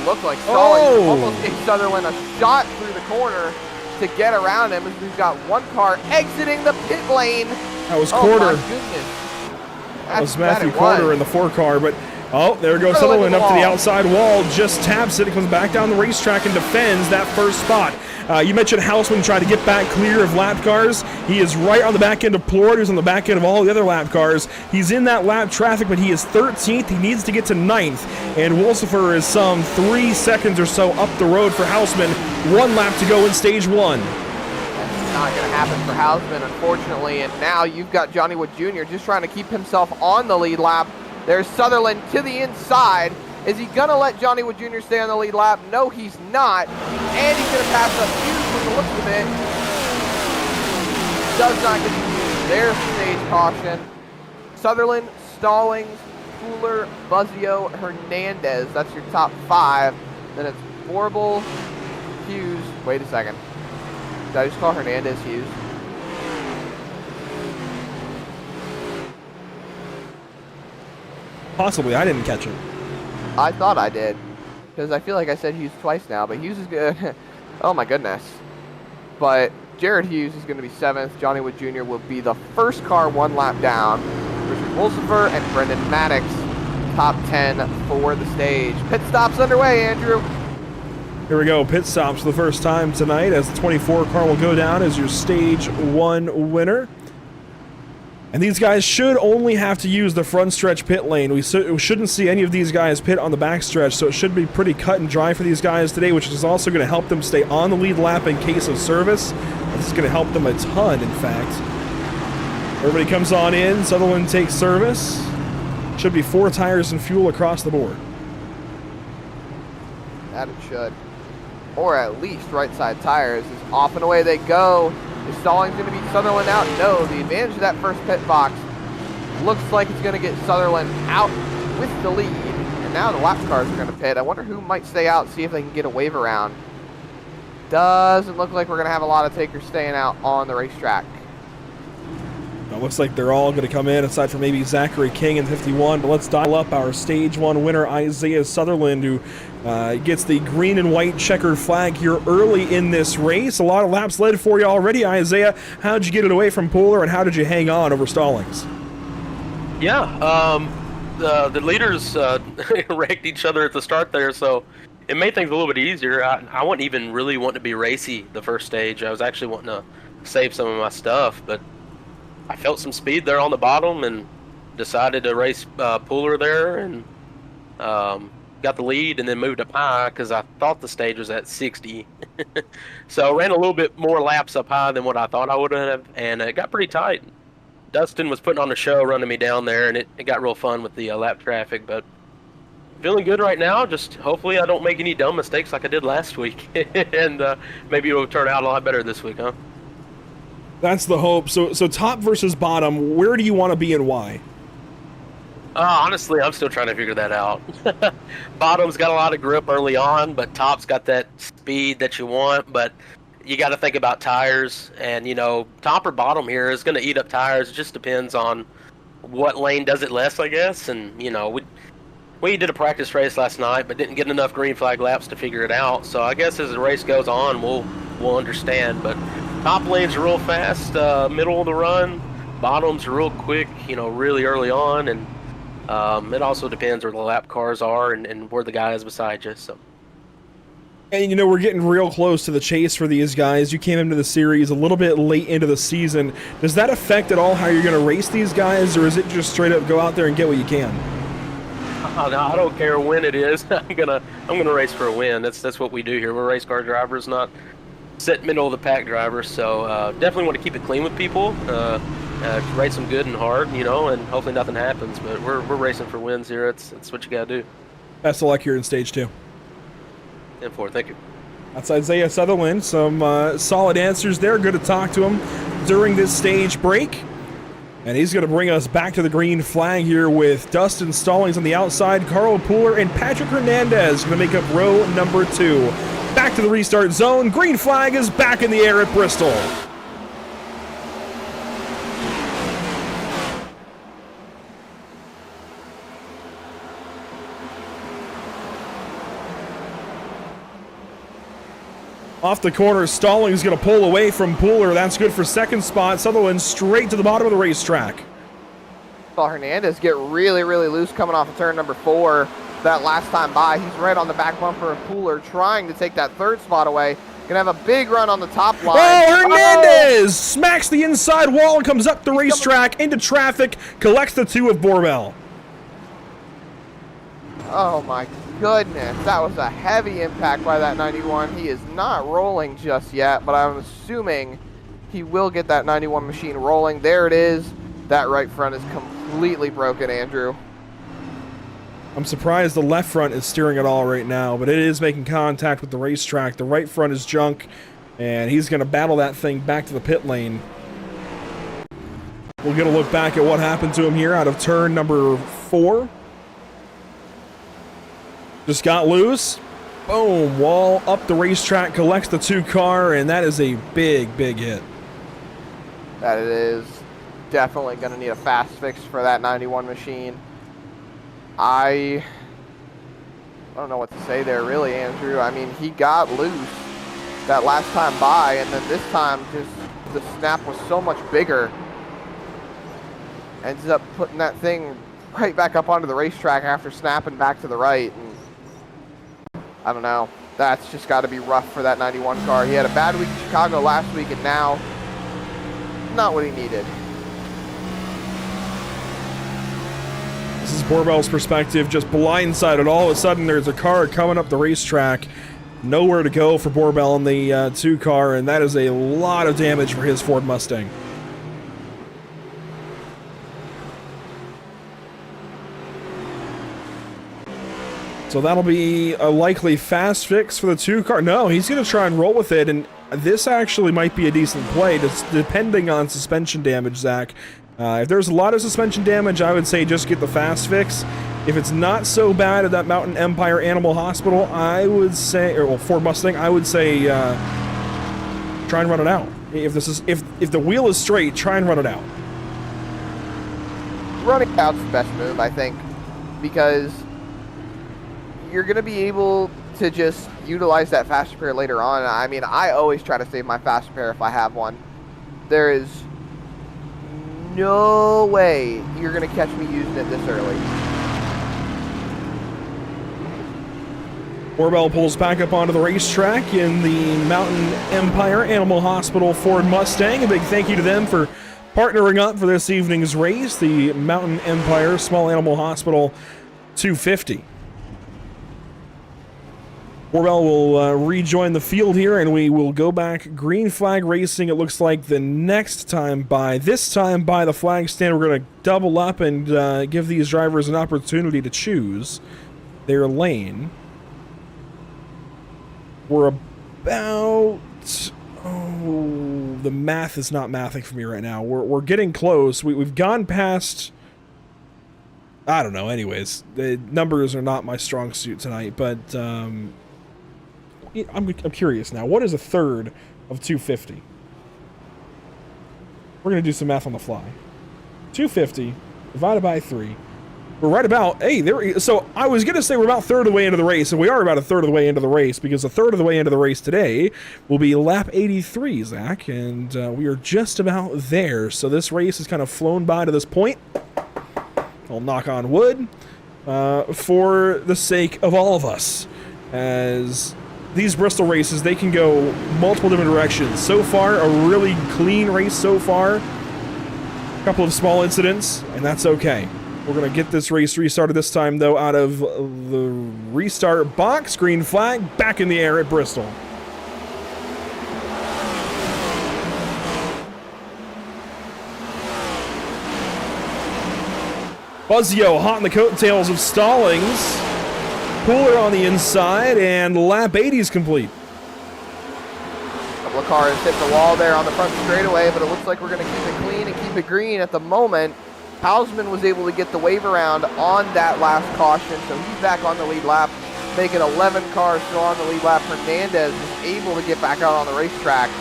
looked like Stallings almost gave Sutherland a shot through the corner to get around him, as we've got 1 car exiting the pit lane. That was Quarter. Oh my goodness. That was Matthew Quarter in the 4 car, but there goes Sutherland up to the outside wall, just taps it, comes back down the racetrack and defends that first spot. You mentioned Hausman trying to get back clear of lap cars. He is right on the back end of Plord, who's on the back end of all the other lap cars. He's in that lap traffic, but he is 13th. He needs to get to 9th, and Wolsifer is some 3 seconds or so up the road for Hausman. 1 lap to go in stage 1. That's not going to happen for Hausman, unfortunately, and now you've got Johnny Wood Jr. just trying to keep himself on the lead lap. There's Sutherland to the inside. Is he going to let Johnny Wood Jr. stay on the lead lap? No, he's not. And he's going to pass up Hughes from the looks of it. Does not get to use their stage caution. Sutherland, Stallings, Pooler, Buzzio, Hernandez. That's your top 5. Then it's Vorable, Hughes. Wait a second. Did I just call Hernandez Hughes? Possibly. I didn't catch it. I thought I did. Because I feel like I said Hughes twice now, but Hughes is good. Oh my goodness. But Jared Hughes is going to be 7th. Johnny Wood Jr. will be the first car 1 lap down. Richard Wolsifer and Brendan Maddox, top 10 for the stage. Pit stops underway, Andrew. Here we go. Pit stops for the first time tonight as the 24 car will go down as your stage 1 winner. And these guys should only have to use the front stretch pit lane. We shouldn't see any of these guys pit on the back stretch, so it should be pretty cut and dry for these guys today, which is also going to help them stay on the lead lap in case of service. This is going to help them a ton, in fact. Everybody comes on in. Sutherland takes service. Should be 4 tires and fuel across the board. That it should. Or at least right side tires. As off and away they go. Is Stallings going to beat Sutherland out? No. The advantage of that first pit box looks like it's going to get Sutherland out with the lead. And now the lap cars are going to pit. I wonder who might stay out, see if they can get a wave around. Doesn't look like we're going to have a lot of takers staying out on the racetrack. It looks like they're all going to come in, aside from maybe Zachary King in 51. But let's dial up our Stage 1 winner, Isaiah Sutherland, who gets the green and white checkered flag here early in this race. A lot of laps led for you already, Isaiah. How'd you get it away from Pooler, and how did you hang on over Stallings? Yeah, the leaders wrecked each other at the start there, so it made things a little bit easier. I wasn't even really wanting to be racy the first stage. I was actually wanting to save some of my stuff, but I felt some speed there on the bottom and decided to race Pooler there, and got the lead and then moved up high because I thought the stage was at 60. So I ran a little bit more laps up high than what I thought I would have, and it got pretty tight. Dustin was putting on a show running me down there, and it got real fun with the lap traffic, but feeling good right now. Just hopefully I don't make any dumb mistakes like I did last week, and maybe it'll turn out a lot better this week, huh? That's the hope. So top versus bottom, where do you want to be and why? Honestly, I'm still trying to figure that out. Bottom's got a lot of grip early on, but top's got that speed that you want, but you got to think about tires, and, you know, top or bottom here is going to eat up tires. It just depends on what lane does it less, I guess, and, you know, we did a practice race last night, but didn't get enough green flag laps to figure it out, so I guess as the race goes on, we'll understand, but top lane's real fast, middle of the run, bottom's real quick, you know, really early on, and it also depends where the lap cars are and where the guy is beside you. So. And, you know, we're getting real close to the chase for these guys. You came into the series a little bit late into the season. Does that affect at all how you're going to race these guys, or is it just straight up go out there and get what you can? No, I don't care when it is. I'm gonna race for a win. That's what we do here. We're race car drivers, not sit middle of the pack drivers. So definitely want to keep it clean with people. Race them good and hard, you know, and hopefully nothing happens. But we're racing for wins here. It's what you gotta do. Best of luck here in stage 2. 10-4, thank you. That's Isaiah Sutherland. Some solid answers there. Good to talk to him during this stage break. And he's going to bring us back to the green flag here with Dustin Stallings on the outside, Carl Pooler and Patrick Hernandez going to make up row number 2. Back to the restart zone. Green flag is back in the air at Bristol. Off the corner, Stallings going to pull away from Pooler. That's good for second spot. Sutherland straight to the bottom of the racetrack. Saw Hernandez get really, really loose coming off of turn number 4 that last time by. He's right on the back bumper of Pooler, trying to take that third spot away. Gonna have a big run on the top line. Oh, Hernandez smacks the inside wall and comes up the racetrack into traffic, collects the 2 of Borbell. Oh my goodness, that was a heavy impact by that 91. He is not rolling just yet, but I'm assuming he will get that 91 machine rolling. There it is. That right front is completely broken, Andrew. I'm surprised the left front is steering at all right now, but it is making contact with the racetrack. The right front is junk, and he's going to battle that thing back to the pit lane. We'll get a look back at what happened to him here out of turn number 4. Just got loose. Boom, wall up the racetrack, collects the 2 car, and that is a big, big hit. That it is. Definitely going to need a fast fix for that 91 machine. I don't know what to say there, really, Andrew. I mean, he got loose that last time by, and then this time just the snap was so much bigger. Ends up putting that thing right back up onto the racetrack after snapping back to the right. And I don't know. That's just got to be rough for that 91 car. He had a bad week in Chicago last week, and now not what he needed. This is Borbell's perspective, just blindsided. All of a sudden, there's a car coming up the racetrack. Nowhere to go for Borbell in the 2 car, and that is a lot of damage for his Ford Mustang. So that'll be a likely fast fix for the 2 car. No, he's going to try and roll with it, and this actually might be a decent play, just depending on suspension damage, Zach. If there's a lot of suspension damage, I would say just get the fast fix. If it's not so bad at that Mountain Empire Animal Hospital, I would say, or well, Ford Mustang, I would say try and run it out. If the wheel is straight, try and run it out. Running out's the best move, I think, because you're going to be able to just utilize that fast repair later on. I mean, I always try to save my fast repair if I have one. There is no way you're going to catch me using it this early. Borbell pulls back up onto the racetrack in the Mountain Empire Animal Hospital Ford Mustang. A big thank you to them for partnering up for this evening's race, the Mountain Empire Small Animal Hospital 250. Borbell will rejoin the field here, and we will go back green flag racing. It looks like the next time by. This time by the flag stand, we're going to double up and give these drivers an opportunity to choose their lane. We're about... Oh, the math is not mathing for me right now. We're getting close. We've gone past... I don't know. Anyways, the numbers are not my strong suit tonight, but... I'm curious now. What is a third of 250? We're going to do some math on the fly. 250 divided by 3. We're right about... Hey, there. So I was going to say we're about a third of the way into the race, and we are about a third of the way into the race, because a third of the way into the race today will be lap 83, Zach, and we are just about there. So this race has kind of flown by to this point. I'll knock on wood for the sake of all of us, as... These Bristol races, they can go multiple different directions. So far, a really clean race so far. A couple of small incidents, and that's okay. We're going to get this race restarted this time, though, out of the restart box. Green flag back in the air at Bristol. Buzzio hot in the coattails of Stallings. Cooler on the inside, and lap 80 is complete. A couple of cars hit the wall there on the front straightaway, but it looks like we're going to keep it clean and keep it green at the moment. Hausman was able to get the wave around on that last caution, so he's back on the lead lap, making 11 cars still on the lead lap. Hernandez was able to get back out on the racetrack,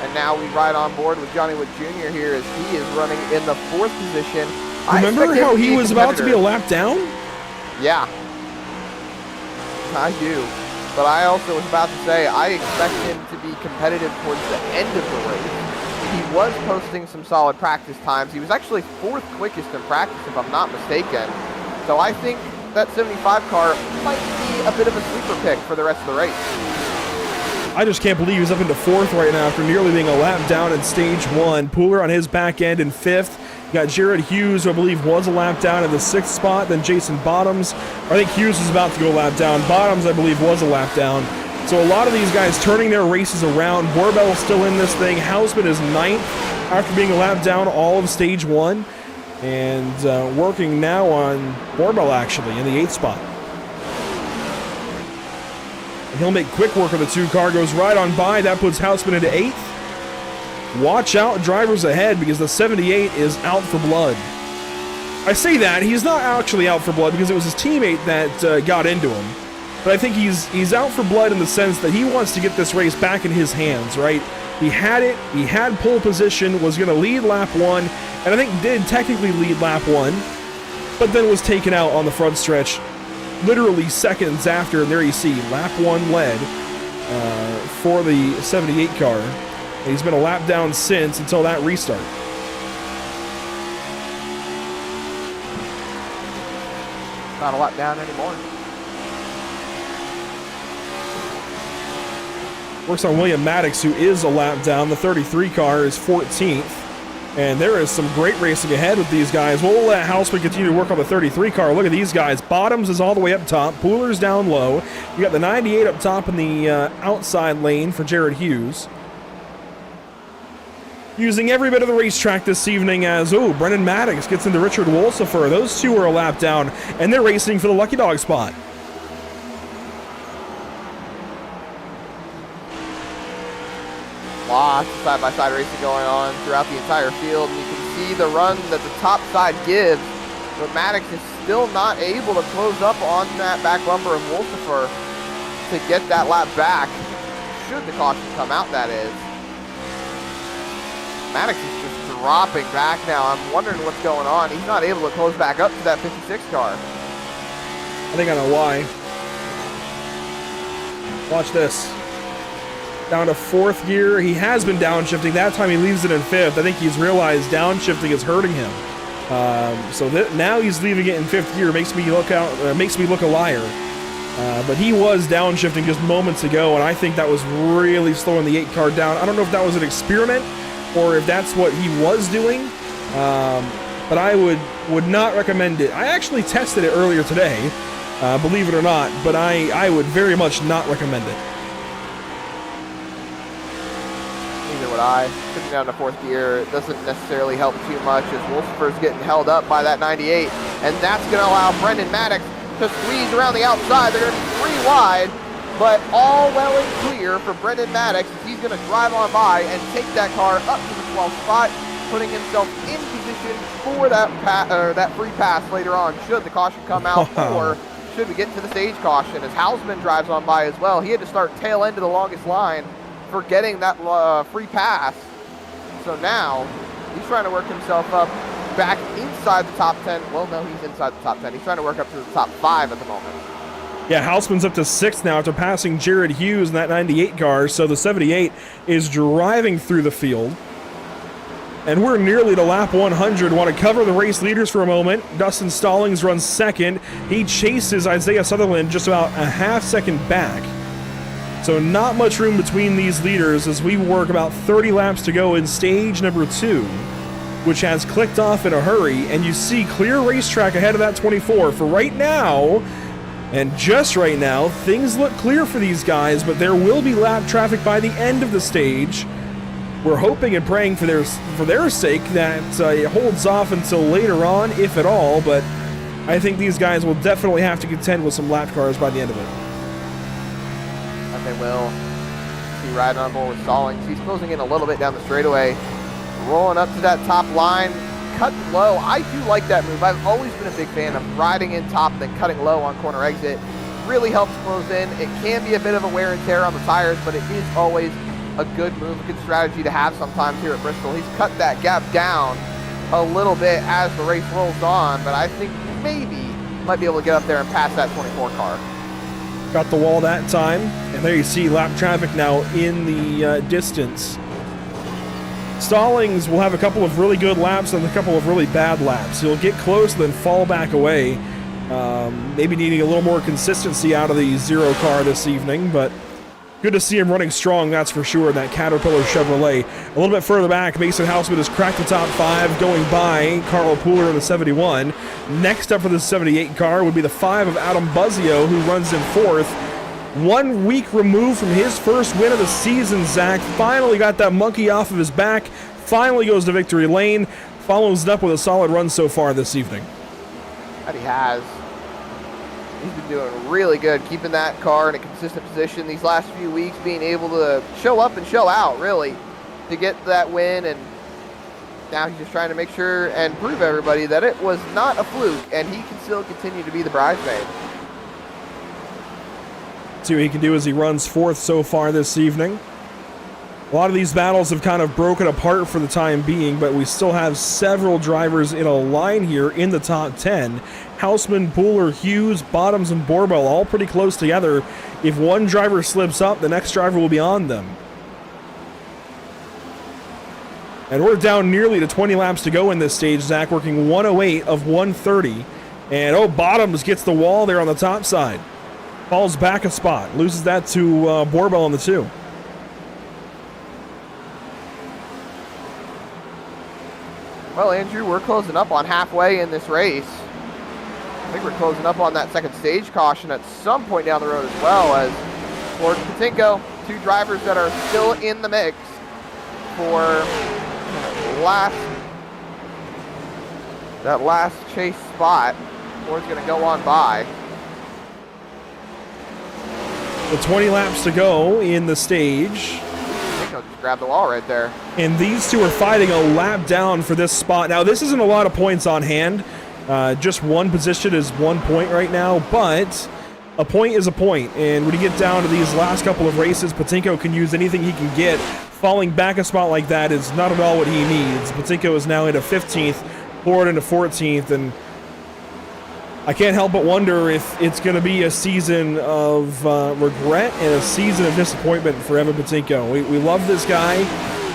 and now we ride on board with Johnny Wood Jr. here as he is running in the 4th position. Remember how he was about to be a lap down? Yeah. I do, but I also was about to say I expect him to be competitive towards the end of the race. He was posting some solid practice times. He was actually 4th quickest in practice, if I'm not mistaken. So I think that 75 car might be a bit of a sleeper pick for the rest of the race. I just can't believe he's up into 4th right now after nearly being a lap down in stage 1. Pooler on his back end in 5th. You got Jared Hughes, who I believe was a lap down in the 6th spot. Then Jason Bottoms. I think Hughes was about to go lap down. Bottoms, I believe, was a lap down. So a lot of these guys turning their races around. Borbell is still in this thing. Hausman is 9th after being a lap down all of stage 1. And working now on Borbell, actually, in the 8th spot. And he'll make quick work of the 2 car. Goes right on by. That puts Hausman into 8th. Watch out, drivers ahead, because the 78 is out for blood. I say that he's not actually out for blood because it was his teammate that got into him. But I think he's out for blood in the sense that he wants to get this race back in his hands, right? He had it. He had pole position, was going to lead lap 1, and I think did technically lead lap 1, but then was taken out on the front stretch literally seconds after, and there you see lap 1 led for the 78 car. And he's been a lap down since until that restart. Not a lap down anymore. Works on William Maddox, who is a lap down. The 33 car is 14th. And there is some great racing ahead with these guys. We'll let Houseman continue to work on the 33 car. Look at these guys. Bottoms is all the way up top. Pooler's down low. You got the 98 up top in the outside lane for Jared Hughes. Using every bit of the racetrack this evening as, Brendan Maddox gets into Richard Wolsifer. Those two are a lap down, and they're racing for the Lucky Dog spot. Lots of side-by-side racing going on throughout the entire field. And you can see the run that the top side gives, but Maddox is still not able to close up on that back bumper of Wolsifer to get that lap back, should the caution come out, that is. Maddox is just dropping back now. I'm wondering what's going on. He's not able to close back up to that 56 car. I think I know why. Watch this. Down to 4th gear. He has been downshifting. That time he leaves it in 5th. I think he's realized downshifting is hurting him. So now he's leaving it in 5th gear. Makes me look a liar. But he was downshifting just moments ago, and I think that was really slowing the 8 car down. I don't know if that was an experiment or if that's what he was doing. But I would not recommend it. I actually tested it earlier today, believe it or not, but I would very much not recommend it. Neither would I. Sitting down to 4th gear doesn't necessarily help too much as Wolsifer's getting held up by that 98, and that's going to allow Brendan Maddox to squeeze around the outside. They're going to be 3 wide, but all well and clear for Brendan Maddox as he's going to drive on by and take that car up to the 12th spot, putting himself in position for that free pass later on, should the caution come out, or should we get to the stage caution, as Hausman drives on by as well. He had to start tail end to the longest line for getting that free pass. So now he's trying to work himself up back inside the top 10. Well, no, he's inside the top 10. He's trying to work up to the top 5 at the moment. Yeah, Hausman's up to 6th now after passing Jared Hughes in that 98 car. So the 78 is driving through the field. And we're nearly to lap 100. Want to cover the race leaders for a moment. Dustin Stallings runs 2nd. He chases Isaiah Sutherland just about a half second back. So not much room between these leaders as we work about 30 laps to go in stage number 2, which has clicked off in a hurry, and you see clear racetrack ahead of that 24. For right now, and just right now, things look clear for these guys, but there will be lap traffic by the end of the stage. We're hoping and praying for their sake that it holds off until later on, if at all, but I think these guys will definitely have to contend with some lap cars by the end of it. They will. See riding on board with Stallings. He's closing in a little bit down the straightaway, rolling up to that top line, cutting low. I do like that move. I've always been a big fan of riding in top and then cutting low on corner exit. Really helps close in. It can be a bit of a wear and tear on the tires, but it is always a good move, a good strategy to have sometimes here at Bristol. He's cut that gap down a little bit as the race rolls on, but I think maybe might be able to get up there and pass that 24 car. Got the wall that time, and there you see lap traffic now in the distance. Stallings will have a couple of really good laps and a couple of really bad laps. He'll get close, then fall back away. Maybe needing a little more consistency out of the 0 car this evening, but good to see him running strong, that's for sure, in that Caterpillar Chevrolet. A little bit further back, Mason Hausman has cracked the top 5, going by Carl Pooler in the 71. Next up for the 78 car would be the 5 of Adam Buzzio, who runs in 4th. 1 week removed from his first win of the season, Zach. Finally got that monkey off of his back. Finally goes to victory lane. Follows it up with a solid run so far this evening. That he has. He's been doing really good, keeping that car in a consistent position these last few weeks, being able to show up and show out, really, to get that win. And Now he's just trying to make sure and prove everybody that it was not a fluke, and he can still continue to be the bridesmaid. See what he can do as he runs fourth so far this evening. A lot of these battles have kind of broken apart for the time being, but we still have several drivers in a line here in the top 10. Houseman, Pooler, Hughes, Bottoms, and Borbell all pretty close together. If one driver slips up, the next driver will be on them. And we're down nearly to 20 laps to go in this stage. Zach working 108 of 130. And oh, Bottoms gets the wall there on the top side. Falls back a spot. Loses that to Borbell on the 2. Well, Andrew, we're closing up on halfway in this race. I think we're closing up on that second stage caution at some point down the road as well, as Ford and Patinko, two drivers that are still in the mix for that last chase spot. Ford's going to go on by. With 20 laps to go in the stage. Patinko just grabbed the wall right there. And these two are fighting a lap down for this spot. Now, this isn't a lot of points on hand. Just one position is 1 point right now, but a point is a point. And when you get down to these last couple of races, Patinko can use anything he can get. Falling back a spot like that is not at all what he needs. Patinko is now into 15th, Ford into 14th, and I can't help but wonder if it's going to be a season of regret and a season of disappointment for Evan Patinko. We love this guy,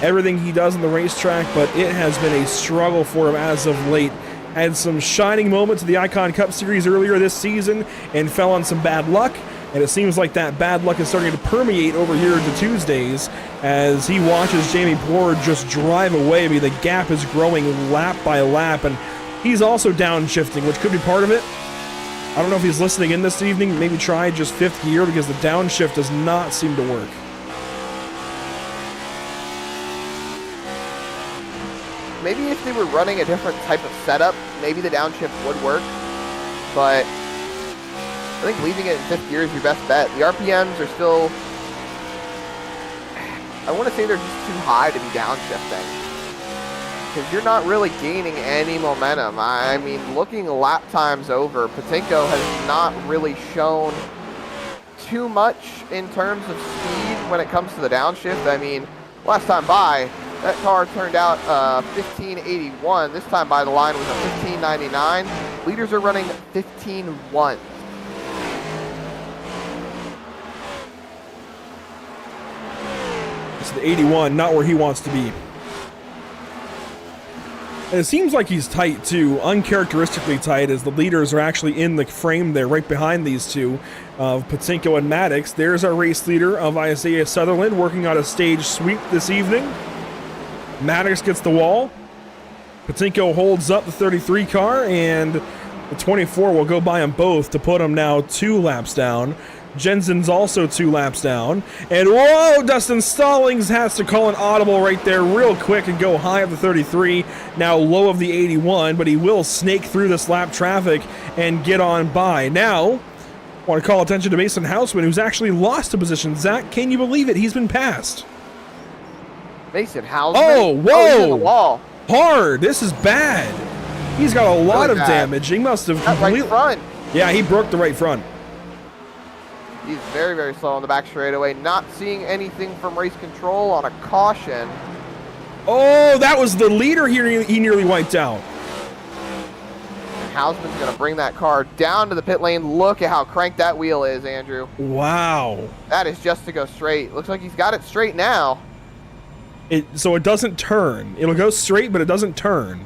everything he does on the racetrack, but it has been a struggle for him as of late. Had some shining moments in the Icon Cup Series earlier this season and fell on some bad luck, and it seems like that bad luck is starting to permeate over here into Tuesdays as he watches Jamie Ford just drive away. I mean, the gap is growing lap by lap, and he's also downshifting, which could be part of it. I don't know if he's listening in this evening. Maybe try just 5th gear because the downshift does not seem to work. Maybe if they were running a different type of setup, maybe the downshift would work. But I think leaving it in 5th gear is your best bet. The RPMs are still, I want to say they're just too high to be downshifting, because you're not really gaining any momentum. I mean, looking lap times over, Patinko has not really shown too much in terms of speed when it comes to the downshift. I mean, last time by, that car turned out 1581. This time by, the line was a 1599. Leaders are running 15.1. It's the 81, not where he wants to be. And it seems like he's tight too, uncharacteristically tight, as the leaders are actually in the frame there, right behind these two of Patinko and Maddox. There's our race leader of Isaiah Sutherland working on a stage sweep this evening. Maddox gets the wall. Patinko holds up the 33 car, and the 24 will go by them both to put them now 2 laps down. Jensen's also 2 laps down. And whoa, Dustin Stallings has to call an audible right there real quick and go high of the 33, now low of the 81, but he will snake through this lap traffic and get on by. Now, I want to call attention to Mason Houseman, who's actually lost a position. Zach, can you believe it? He's been passed. Mason Houseman. Oh, whoa! Oh, he's in the wall. Hard. This is bad. He's got a lot Really of bad. damage. He must have That right front. Yeah, he broke the right front. He's very, very slow on the back straightaway. Not seeing anything from race control on a caution. Oh, that was the leader here. He nearly wiped out. Houseman's going to bring that car down to the pit lane. Look at how cranked that wheel is, Andrew. Wow. That is just to go straight. Looks like he's got it straight now. So it doesn't turn. It'll go straight, but it doesn't turn.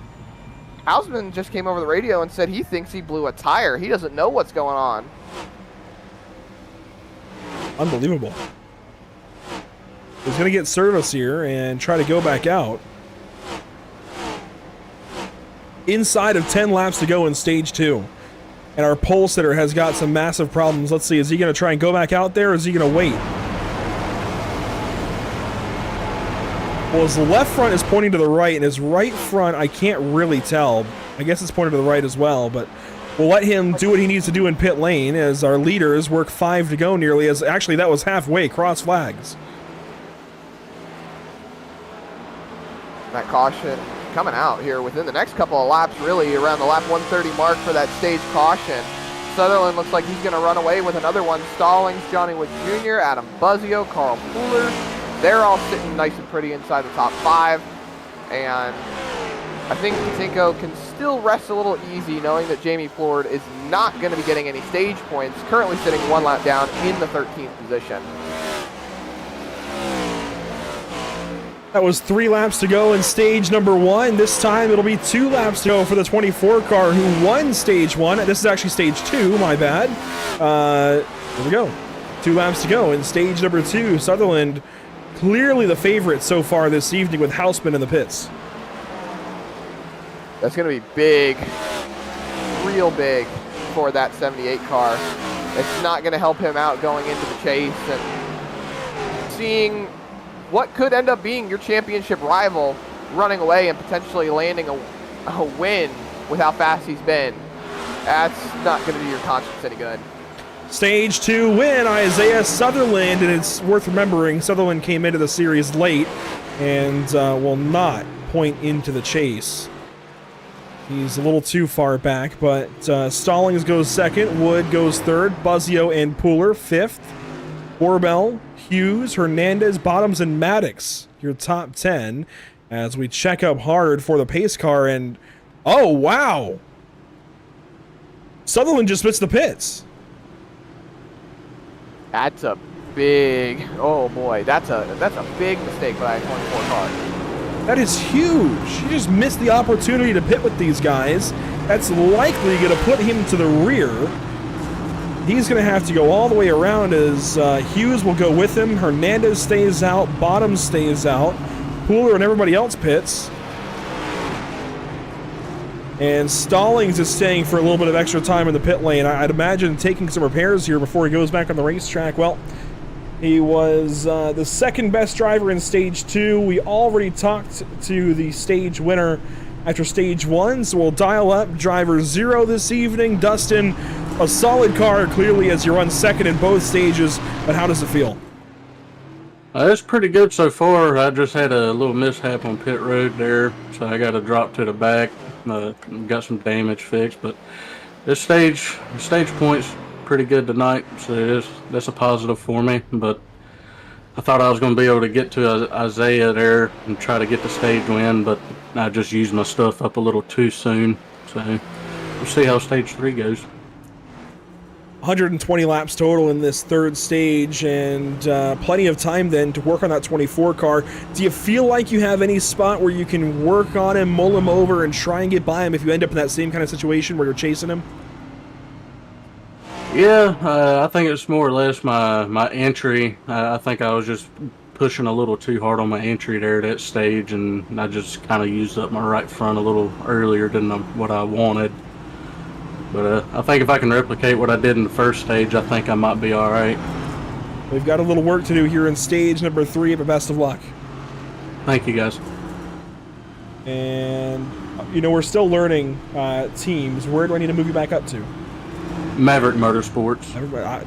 Houseman just came over the radio and said he thinks he blew a tire. He doesn't know what's going on. Unbelievable. He's going to get service here and try to go back out. Inside of 10 laps to go in stage 2. And our pole sitter has got some massive problems. Let's see, is he going to try and go back out there, or is he going to wait? Well, his left front is pointing to the right, and his right front, I can't really tell. I guess it's pointed to the right as well, but we'll let him do what he needs to do in pit lane as our leaders work 5 to go nearly. As actually, that was halfway, cross flags. That caution coming out here within the next couple of laps, really around the lap 130 mark for that stage caution. Sutherland looks like he's going to run away with another one. Stallings, Johnny Wood Jr., Adam Buzzio, Carl Pooler. They're all sitting nice and pretty inside the top 5. And I think Cinco can still rest a little easy knowing that Jamie Ford is not going to be getting any stage points, currently sitting 1 lap down in the 13th position. That was 3 laps to go in stage number 1. This time it'll be 2 laps to go for the 24 car who won stage 1. This is actually stage 2, my bad. Here we go. 2 laps to go in stage number 2. Sutherland clearly the favorite so far this evening with Houseman in the pits. That's going to be big, real big for that 78 car. It's not going to help him out going into the chase and seeing what could end up being your championship rival running away and potentially landing a win with how fast he's been. That's not going to do your conscience any good. Stage 2 win, Isaiah Sutherland, and it's worth remembering Sutherland came into the series late and will not point into the chase. He's a little too far back, but Stallings goes second, Wood goes third, Buzzio and Pooler 5th, Orbell, Hughes, Hernandez, Bottoms, and Maddox, your top 10, as we check up hard for the pace car, and oh, wow! Sutherland just missed the pits. That's a big, oh boy, that's a big mistake by a 24 car. That is huge. He just missed the opportunity to pit with these guys. That's likely going to put him to the rear. He's going to have to go all the way around as Hughes will go with him. Hernandez stays out. Bottoms stays out. Pooler and everybody else pits. And Stallings is staying for a little bit of extra time in the pit lane. I'd imagine taking some repairs here before he goes back on the racetrack. Well, he was the second best driver in stage 2. We already talked to the stage winner after stage 1, so we'll dial up driver 0 this evening. Dustin, a solid car, clearly, as you run second in both stages, but how does it feel? It's pretty good so far. I just had a little mishap on pit road there, so I got to drop to the back. Got some damage fixed, but this stage point's pretty good tonight, so that's a positive for me. But I thought I was going to be able to get to Isaiah there and try to get the stage win, but I just used my stuff up a little too soon. So we'll see how stage 3 goes. 120 laps total in this third stage, and plenty of time then to work on that 24 car. Do you feel like you have any spot where you can work on him, mull him over, and try and get by him if you end up in that same kind of situation where you're chasing him? Yeah, I think it's more or less my entry. I think I was just pushing a little too hard on my entry there at that stage, and I just kind of used up my right front a little earlier than what I wanted. But I think if I can replicate what I did in the first stage, I think I might be all right. We've got a little work to do here in stage number 3, but best of luck. Thank you, guys. And, you know, we're still learning teams. Where do I need to move you back up to? Maverick Motorsports.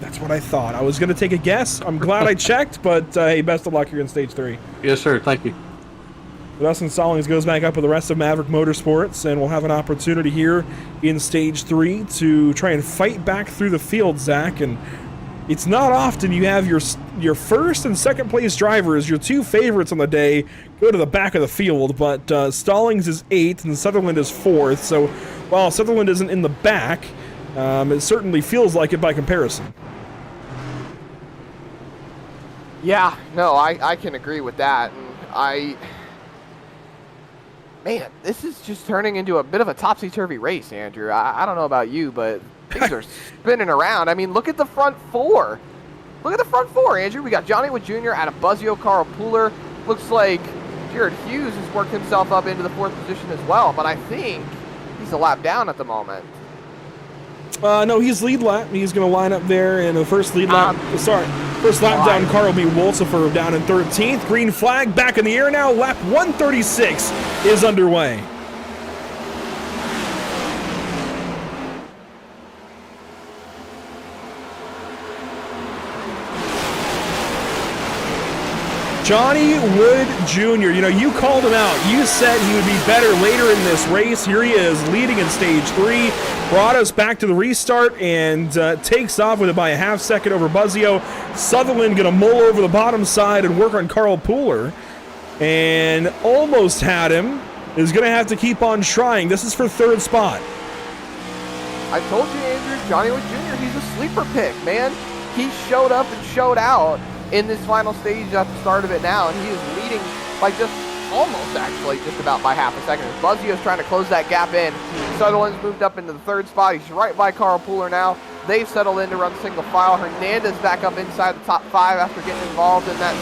That's what I thought. I was going to take a guess. I'm glad I checked, but hey, best of luck here in stage 3. Yes, sir. Thank you. Dustin Stallings goes back up with the rest of Maverick Motorsports, and we'll have an opportunity here in stage 3 to try and fight back through the field, Zach. And it's not often you have your first and second place drivers, your 2 favorites on the day, go to the back of the field, but Stallings is 8th and Sutherland is 4th. So while Sutherland isn't in the back, it certainly feels like it by comparison. Yeah, no, I can agree with that. And man, this is just turning into a bit of a topsy-turvy race, Andrew. I don't know about you, but things are spinning around. I mean, look at the front 4. Look at the front 4, Andrew. We got Johnny Wood Jr., Adam Buzzio, Carl Pooler. Looks like Jared Hughes has worked himself up into the 4th position as well, but I think he's a lap down at the moment. No, he's lead lap. He's going to line up there in the first lead lap. First lap down, Carl B. Wolsifer down in 13th. Green flag back in the air now. Lap 136 is underway. Johnny Wood Jr., you know, you called him out. You said he would be better later in this race. Here he is, leading in stage 3. Brought us back to the restart and takes off with it by a half second over Buzzio. Sutherland going to mull over the bottom side and work on Carl Pooler. And almost had him. Is going to have to keep on trying. This is for 3rd spot. I told you, Andrew, Johnny Wood Jr., he's a sleeper pick, man. He showed up and showed out in this final stage at the start of it now, and he is leading by just almost actually just about by half a second. Buzzio's trying to close that gap in. Sutherland's moved up into the 3rd spot. He's right by Carl Pooler now. They've settled in to run single file. Hernandez back up inside the top 5 after getting involved in that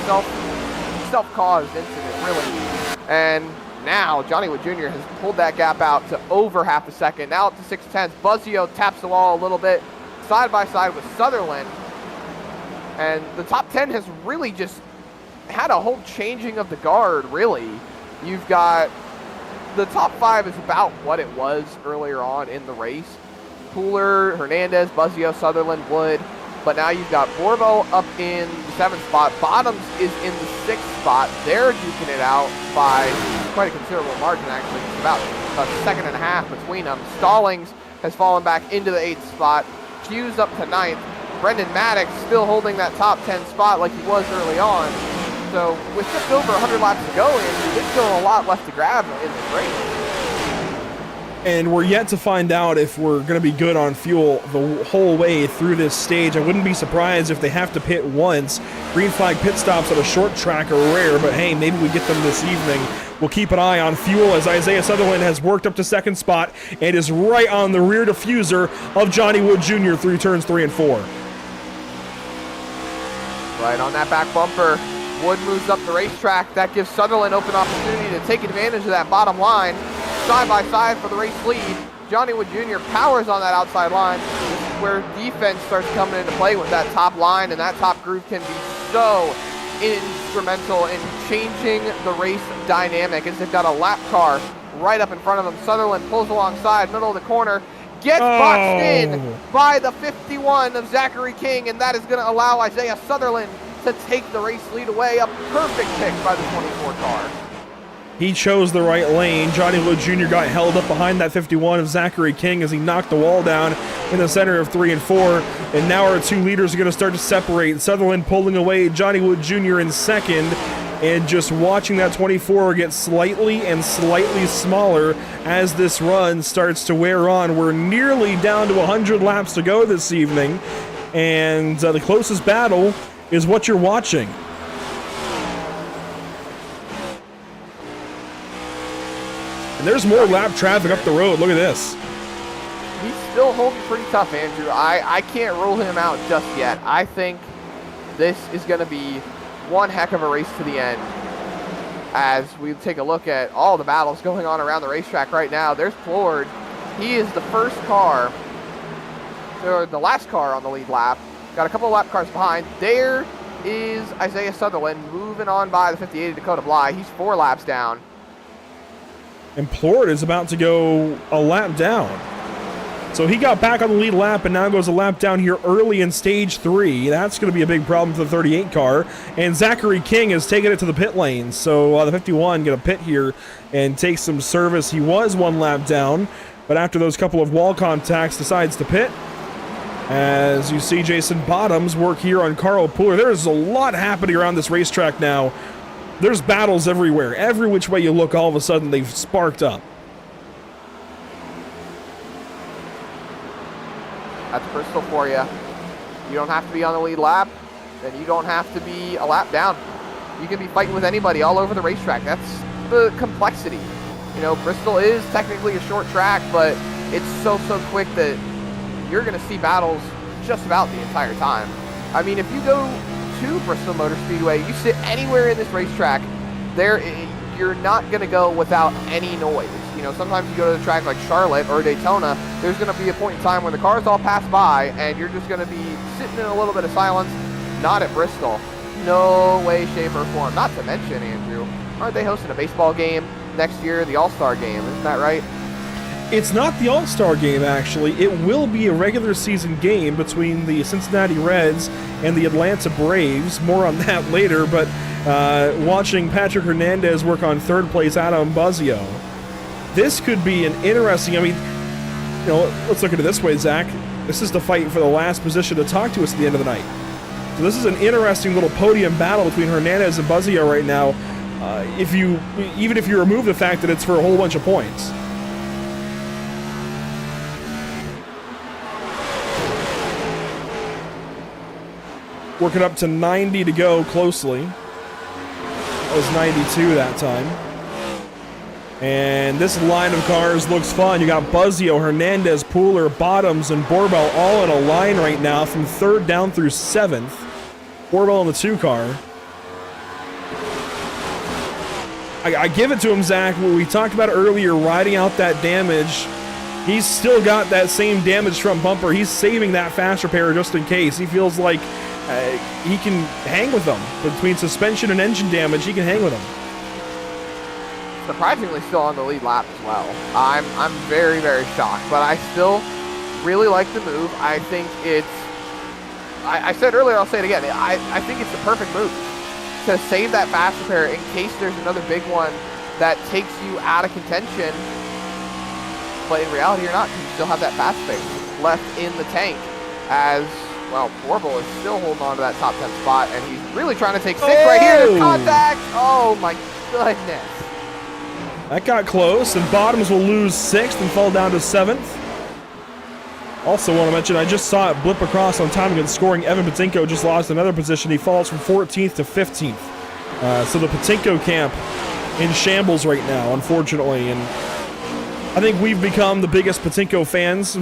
self-caused incident, really. And now Johnny Wood Jr. has pulled that gap out to over half a second. Now up to 6/10. Buzzio taps the wall a little bit, side by side with Sutherland. And the top 10 has really just had a whole changing of the guard, really. You've got the top 5 is about what it was earlier on in the race. Pooler, Hernandez, Buzzio, Sutherland, Wood. But now you've got Borbo up in the 7th spot. Bottoms is in the 6th spot. They're duking it out by quite a considerable margin, actually. It's about a second and a half between them. Stallings has fallen back into the 8th spot. Q's up to 9th. Brendan Maddox still holding that top 10 spot like he was early on. So with just over 100 laps to go, Andrew, there's still a lot left to grab in this race. And we're yet to find out if we're going to be good on fuel the whole way through this stage. I wouldn't be surprised if they have to pit once. Green flag pit stops on a short track are rare, but hey, maybe we get them this evening. We'll keep an eye on fuel as Isaiah Sutherland has worked up to 2nd spot and is right on the rear diffuser of Johnny Wood Jr. through turns 3 and 4. Right on that back bumper. Wood moves up the racetrack. That gives Sutherland open opportunity to take advantage of that bottom line. Side by side for the race lead. Johnny Wood Jr. powers on that outside line. This is where defense starts coming into play with that top line, and that top groove can be so instrumental in changing the race dynamic as they've got a lap car right up in front of them. Sutherland pulls alongside, middle of the corner, gets boxed in by the 51 of Zachary King, and that is going to allow Isaiah Sutherland to take the race lead away. A perfect pick by the 24 car. He chose the right lane. Johnny Wood Jr. got held up behind that 51 of Zachary King as he knocked the wall down in the center of 3 and 4. And now our 2 leaders are going to start to separate. Sutherland pulling away, Johnny Wood Jr. in 2nd. And just watching that 24 get slightly and slightly smaller as this run starts to wear on. We're nearly down to 100 laps to go this evening. And the closest battle is what you're watching. And there's more lap traffic up the road. Look at this. He's still holding pretty tough, Andrew. I can't rule him out just yet. I think this is going to be one heck of a race to the end. As we take a look at all the battles going on around the racetrack right now, there's Plord. He is the first car, or the last car on the lead lap. Got a couple of lap cars behind. There is Isaiah Sutherland moving on by the 58 of Dakota Bly. He's 4 laps down. And Plord is about to go a lap down. So he got back on the lead lap and now goes a lap down here early in stage 3. That's going to be a big problem for the 38 car. And Zachary King has taken it to the pit lane. So the 51 going to pit here and take some service. He was 1 lap down, but after those couple of wall contacts decides to pit. As you see Jason Bottoms work here on Carl Pooler. There's a lot happening around this racetrack now. There's battles everywhere. Every which way you look, all of a sudden they've sparked up. That's Bristol for you. You don't have to be on the lead lap, and you don't have to be a lap down. You can be fighting with anybody all over the racetrack. That's the complexity. You know, Bristol is technically a short track, but it's so quick that you're going to see battles just about the entire time. I mean, if you go to Bristol Motor Speedway, you sit anywhere in this racetrack, you're not going to go without any noise. You know, sometimes you go to a track like Charlotte or Daytona, there's going to be a point in time when the cars all pass by and you're just going to be sitting in a little bit of silence. Not at Bristol. No way, shape, or form. Not to mention, Andrew, aren't they hosting a baseball game next year, the All-Star game? Isn't that right? It's not the All-Star game, actually. It will be a regular season game between the Cincinnati Reds and the Atlanta Braves. More on that later, but watching Patrick Hernandez work on third place Adam Buzzio. This could be an interesting, I mean, you know, let's look at it this way, Zach. This is the fight for the last position to talk to us at the end of the night. So this is an interesting little podium battle between Hernandez and Buzzio right now. Even if you remove the fact that it's for a whole bunch of points. Working up to 90 to go closely. That was 92 that time. And this line of cars looks fun. You got Buzzio, Hernandez, Pooler, Bottoms, and Borbell all in a line right now from 3rd down through 7th. Borbell in the 2 car. I give it to him, Zach. When we talked about earlier, riding out that damage. He's still got that same damage front bumper. He's saving that fast repair just in case. He feels like he can hang with them. Between suspension and engine damage, he can hang with them. Surprisingly still on the lead lap as well. I'm very, very shocked, but I still really like the move. I think it's, I said earlier, I'll say it again, I think it's the perfect move to save that fast repair in case there's another big one that takes you out of contention, but in reality you're not, because you still have that fast space left in the tank, as, well, Borbell is still holding on to that top 10 spot, and he's really trying to take 6 right here. There's contact! Oh my goodness. That got close, and Bottoms will lose 6th and fall down to 7th. Also want to mention, I just saw it blip across on timing and scoring. Evan Patinko just lost another position. He falls from 14th to 15th. So the Patinko camp in shambles right now, unfortunately. And I think we've become the biggest Patinko fans.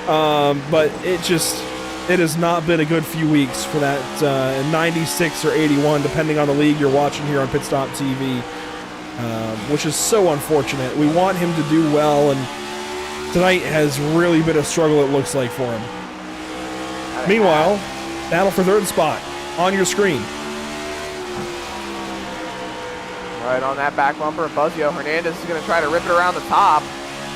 But it has not been a good few weeks for that 96 or 81, depending on the league you're watching here on Pit Stop TV. Which is so unfortunate. We want him to do well, and tonight has really been a struggle, it looks like, for him. Meanwhile, battle for 3rd spot on your screen. Right on that back bumper, Buzzio. Hernandez is going to try to rip it around the top.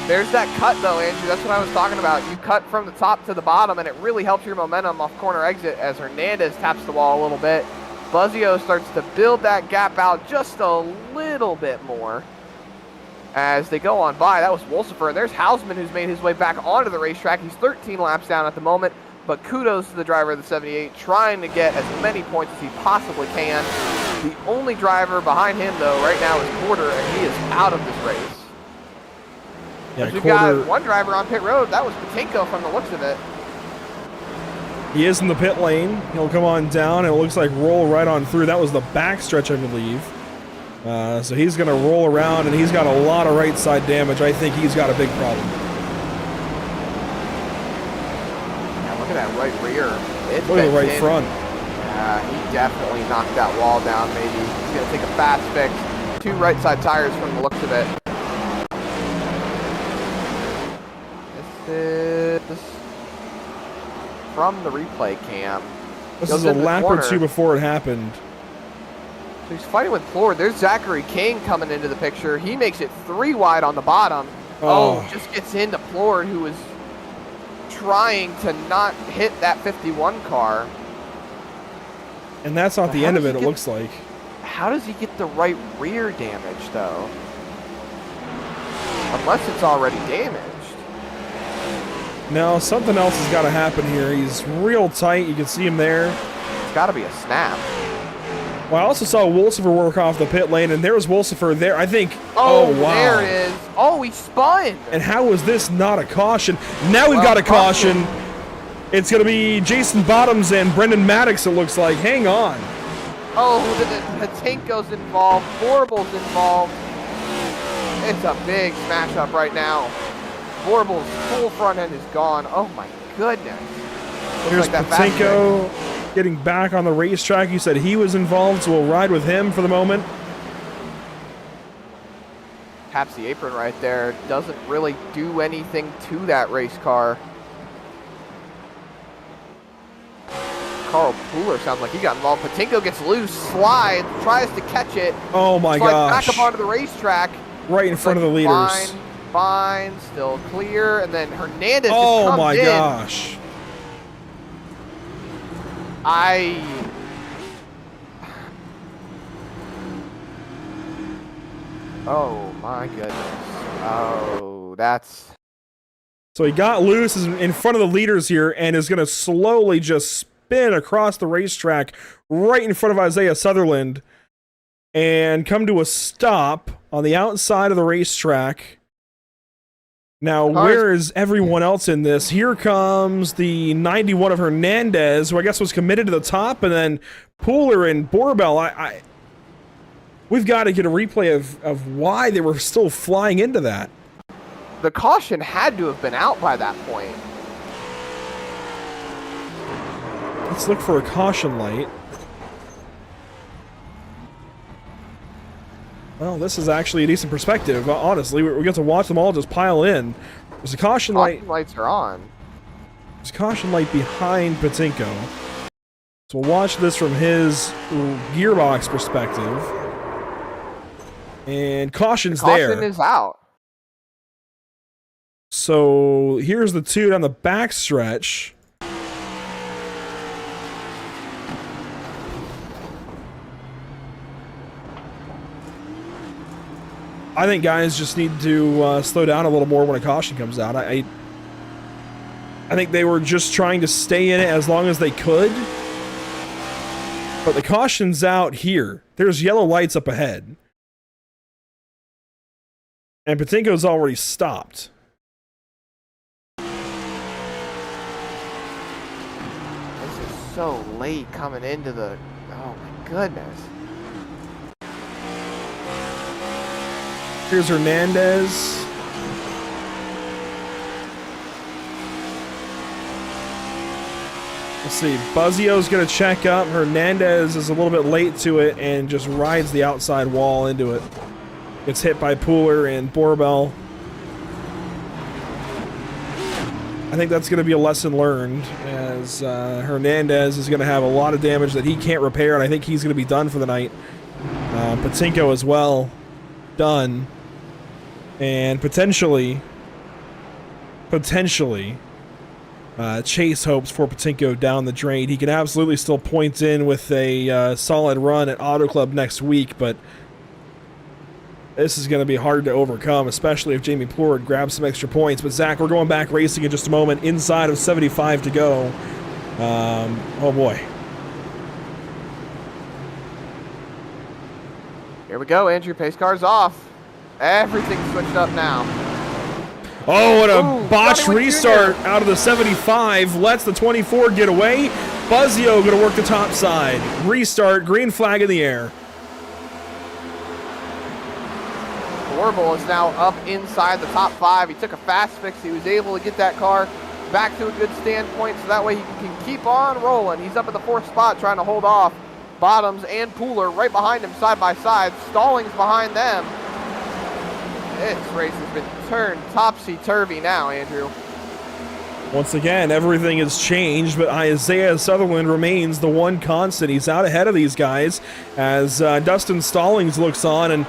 There's that cut, though, Andrew. That's what I was talking about. You cut from the top to the bottom, and it really helps your momentum off corner exit as Hernandez taps the wall a little bit. Buzzio starts to build that gap out just a little bit more as they go on by. That was Wolsifer, and there's Hausman, who's made his way back onto the racetrack. He's 13 laps down at the moment, but kudos to the driver of the 78, trying to get as many points as he possibly can. The only driver behind him, though, right now is Porter, and he is out of this race. Yeah, we've got one driver on pit road. That was Patinko from the looks of it. He is in the pit lane. He'll come on down, and it looks like roll right on through. That was the back stretch, I believe. So he's going to roll around, and he's got a lot of right side damage. I think he's got a big problem. Yeah, look at that right rear. Look at the right front. He definitely knocked that wall down, maybe. He's going to take a fast fix. 2 right side tires from the looks of it. This is from the replay cam. This is a lap or 2 before it happened. So he's fighting with Plord. There's Zachary King coming into the picture. He makes it 3 wide on the bottom. Oh, just gets into Plord, who is trying to not hit that 51 car. And that's not the end of it, it looks like. How does he get the right rear damage, though? Unless it's already damaged. No, something else has got to happen here. He's real tight. You can see him there. It's got to be a snap. Well, I also saw Wolsifer work off the pit lane, and there's Wolsifer there. I think. Oh, wow. There it is. Oh, he spun. And how was this not a caution? Now we've got a caution. It's going to be Jason Bottoms and Brendan Maddox, it looks like. Hang on. Oh, the Patinko's involved. Borbell's involved. It's a big smash up right now. Borbell's full front end is gone. Oh my goodness. Here's like Patinko getting back on the racetrack. You said he was involved, so we'll ride with him for the moment. Taps the apron right there. Doesn't really do anything to that race car. Carl Pooler sounds like he got involved. Patinko gets loose, slides, tries to catch it. Oh my gosh. Back up onto the racetrack. Right in front of the leaders. Fine, still clear, and then Hernandez just comes in. Oh my gosh. Oh my goodness. Oh, that's... So he got loose in front of the leaders here and is going to slowly just spin across the racetrack right in front of Isaiah Sutherland and come to a stop on the outside of the racetrack. Now, where is everyone else in this? Here comes the 91 of Hernandez, who I guess was committed to the top, and then Pooler and Borbell. We've got to get a replay of why they were still flying into that. The caution had to have been out by that point. Let's look for a caution light. Well, this is actually a decent perspective. Honestly, we get to watch them all just pile in. There's a caution light. Lights are on. There's a caution light behind Buttkicker. So we'll watch this from his gearbox perspective. And caution's there. Caution is out. So here's the two down the back stretch. I think guys just need to slow down a little more when a caution comes out. I think they were just trying to stay in it as long as they could. But the caution's out here. There's yellow lights up ahead. And Buttkinker's already stopped. So late coming into the... Oh my goodness. Here's Hernandez. Let's see. Buzzio's going to check up. Hernandez is a little bit late to it and just rides the outside wall into it. Gets hit by Pooler and Borbell. I think that's going to be a lesson learned, as Hernandez is going to have a lot of damage that he can't repair, and I think he's going to be done for the night. Buttkicker as well, done. And potentially, Chase hopes for Buttkicker down the drain. He can absolutely still point in with a solid run at Auto Club next week, but this is going to be hard to overcome, especially if Jamie Plord grabs some extra points. But Zach, we're going back racing in just a moment. Inside of 75 to go. Oh boy. Here we go, Andrew. Pace car's off. Everything's switched up now. Oh, what a botched restart Jr. out of the 75. Lets the 24 get away. Buzzio going to work the top side. Restart, green flag in the air. Orville is now up inside the top 5. He took a fast fix. He was able to get that car back to a good standpoint so that way he can keep on rolling. He's up at the 4th spot trying to hold off Bottoms and Pooler right behind him side by side. Stallings behind them. This race has been turned topsy-turvy now, Andrew. Once again, everything has changed, but Isaiah Sutherland remains the one constant. He's out ahead of these guys as Dustin Stallings looks on and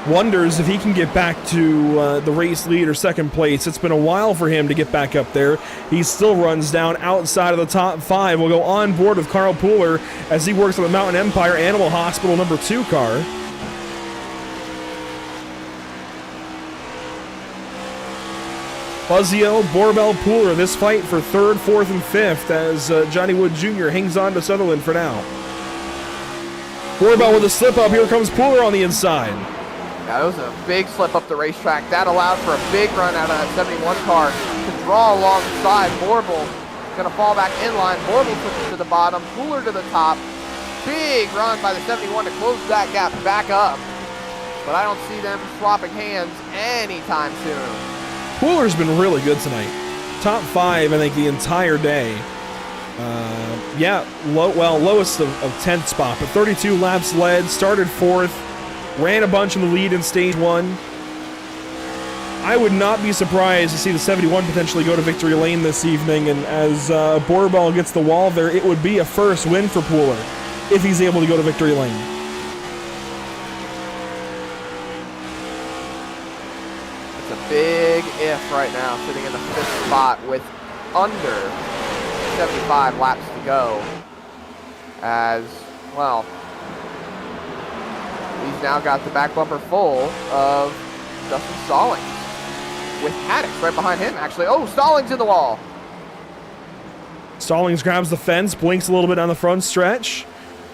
wonders if he can get back to the race lead or second place. It's been a while for him to get back up there. He still runs down outside of the top 5. We'll go on board with Carl Pooler as he works on the Mountain Empire Animal Hospital number 2 car. Buzzio, Borbell, Pooler, this fight for 3rd, 4th, and 5th as Johnny Wood Jr. hangs on to Sutherland for now. Borbell with a slip up. Here comes Pooler on the inside. That was a big slip up the racetrack. That allowed for a big run out of that 71 car to draw alongside. Borbell going to fall back in line. Borbell pushes to the bottom. Pooler to the top. Big run by the 71 to close that gap back up. But I don't see them swapping hands anytime soon. Pooler's been really good tonight. Top 5, I think, the entire day. Lowest of 10th spot, but 32 laps led, started 4th, ran a bunch in the lead in stage 1. I would not be surprised to see the 71 potentially go to victory lane this evening, and as Borbell gets the wall there, it would be a first win for Pooler if he's able to go to victory lane. Big if right now, sitting in the 5th spot with under 75 laps to go. As, well, He's now got the back bumper full of Justin Stallings with Maddox right behind him, actually. Oh, Stallings in the wall. Stallings grabs the fence, blinks a little bit on the front stretch.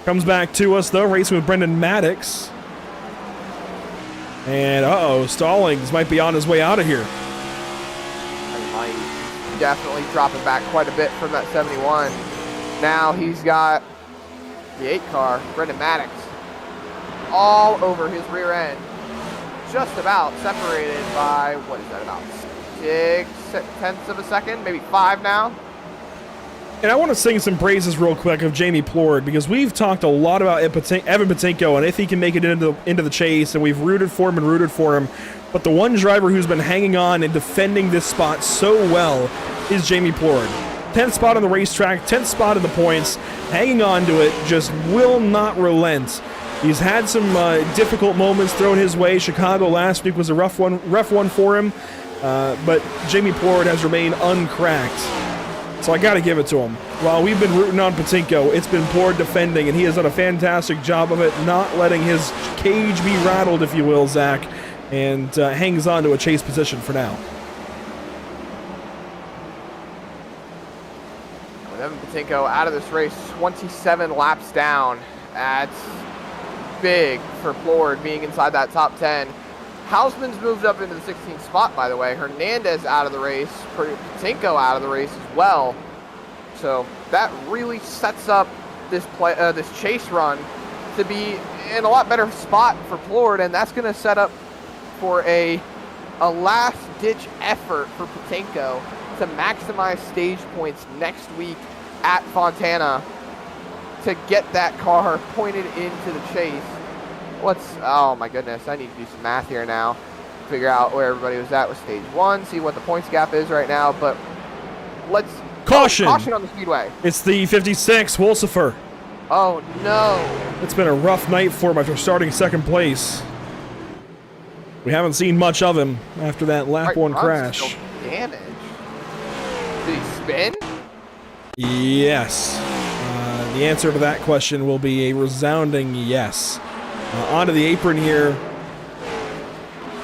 Comes back to us, though, racing with Brendan Maddox. And, uh-oh, Stallings might be on his way out of here. He might definitely dropping back quite a bit from that 71. Now he's got the 8 car, Brendan Maddox, all over his rear end. Just about separated by, what is that, about 6/10 of a second, maybe 5 now. And I want to sing some praises real quick of Jamie Plord, because we've talked a lot about Evan Patinko and if he can make it into the chase, and we've rooted for him. But the one driver who's been hanging on and defending this spot so well is Jamie Plord. 10th spot on the racetrack, 10th spot in the points, hanging on to it, just will not relent. He's had some difficult moments thrown his way. Chicago last week was a rough one for him, but Jamie Plord has remained uncracked. So I got to give it to him. While we've been rooting on Patinko, it's been Plord defending, and he has done a fantastic job of it, not letting his cage be rattled, if you will, Zach, and hangs on to a chase position for now. With Evan Patinko out of this race, 27 laps down. That's big for Plord being inside that top 10. Hausman's moved up into the 16th spot, by the way. Hernandez out of the race. Patinko out of the race as well. So that really sets up this chase run to be in a lot better spot for Plord, and that's going to set up for a last-ditch effort for Patinko to maximize stage points next week at Fontana to get that car pointed into the chase. Oh my goodness, I need to do some math here now. Figure out where everybody was at with stage 1, see what the points gap is right now, but let's... Caution! Caution on the speedway. It's the 56, Wolsifer. Oh no. It's been a rough night for him after starting second place. We haven't seen much of him after that lap 1 crash. Damage. Did he spin? Yes. The answer to that question will be a resounding yes. Onto the apron here.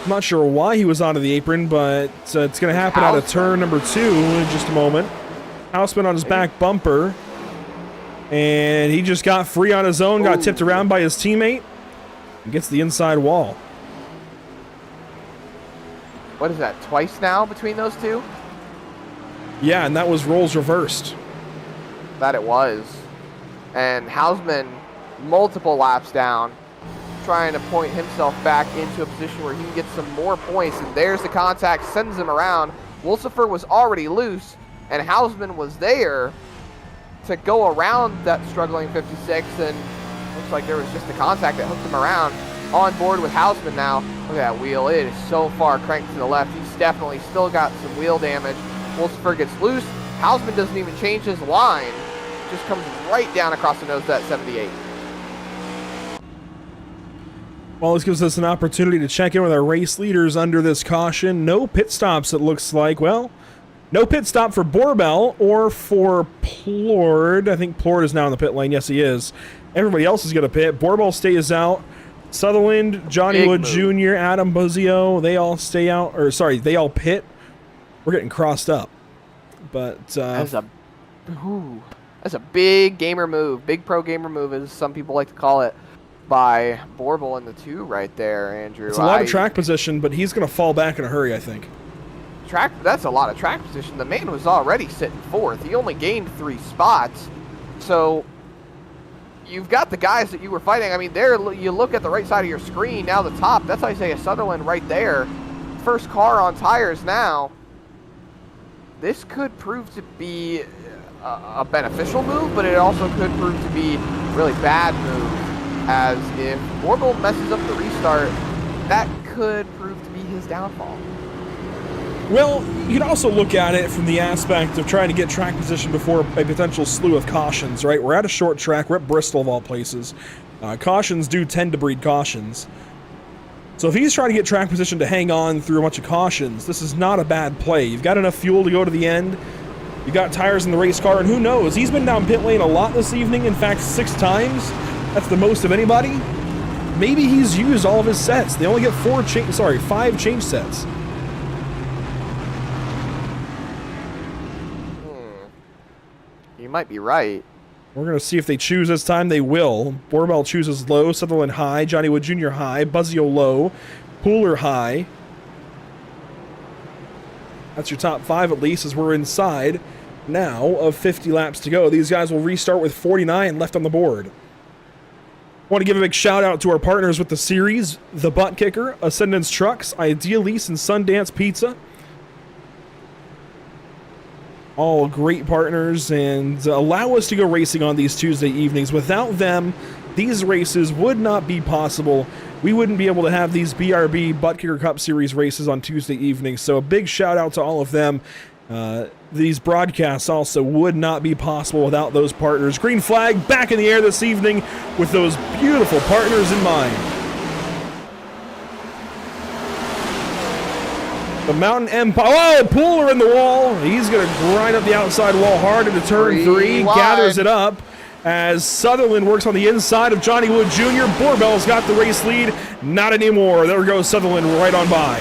I'm not sure why he was onto the apron, but it's going to happen out of turn number 2 in just a moment. Houseman on his back bumper. And he just got free on his own, got tipped around by his teammate, and gets the inside wall. What is that, twice now between those two? Yeah, and that was roles reversed. That it was. And Hausman, multiple laps down, trying to point himself back into a position where he can get some more points, and there's the contact, sends him around. Wolsifer was already loose, and Hausman was there to go around that struggling 56, and looks like there was just a contact that hooked him around. On board with Hausman now. Look at that wheel, it is so far cranked to the left. He's definitely still got some wheel damage. Wolsifer gets loose. Hausman doesn't even change his line. Just comes right down across the nose of that 78. Well, this gives us an opportunity to check in with our race leaders under this caution. No pit stops, it looks like. Well, no pit stop for Borbell or for Plord. I think Plord is now in the pit lane. Yes, he is. Everybody else is going to pit. Borbell stays out. Sutherland, Johnny Big Wood move. Jr., Adam Buzio, they all stay out. Or, sorry, they all pit. We're getting crossed up. But, That's a big gamer move. Big pro gamer move, as some people like to call it, by Borbell in the 2 right there, Andrew. it's a lot of track position, but he's going to fall back in a hurry, I think. That's a lot of track position. The man was already sitting 4th. He only gained 3 spots. So you've got the guys that you were fighting. I mean, there you look at the right side of your screen, now the top. That's Isaiah Sutherland right there. First car on tires now. This could prove to be a beneficial move, but it also could prove to be a really bad move, as if Borbell messes up the restart, that could prove to be his downfall. Well, you can also look at it from the aspect of trying to get track position before a potential slew of cautions, right? We're at a short track. We're at Bristol, of all places. Cautions do tend to breed cautions. So if he's trying to get track position to hang on through a bunch of cautions, this is not a bad play. You've got enough fuel to go to the end. You've got tires in the race car, and who knows? He's been down pit lane a lot this evening. In fact, 6 times. That's the most of anybody. maybe he's used all of his sets. They only get 5 change sets. You might be right. We're going to see if they choose this time. They will. Borbell chooses low, Sutherland high, Johnny Wood Jr. high, Buzzio low, Pooler high. That's your top 5 at least, as we're inside now of 50 laps to go. These guys will restart with 49 left on the board. Want to give a big shout out to our partners with the series, the Buttkicker, Ascendance Trucks, Ideal Lease, and Sundance Pizza. All great partners and allow us to go racing on these Tuesday evenings. Without them, these races would not be possible. We wouldn't be able to have these BRB Buttkicker Cup Series races on Tuesday evenings. So a big shout out to all of them. These broadcasts also would not be possible without those partners. Green flag back in the air this evening with those beautiful partners in mind. The Mountain Empire. Oh, Pooler in the wall. He's going to grind up the outside wall hard into turn 3. Gathers it up as Sutherland works on the inside of Johnny Wood Jr. Borbell's got the race lead. Not anymore. There goes Sutherland right on by.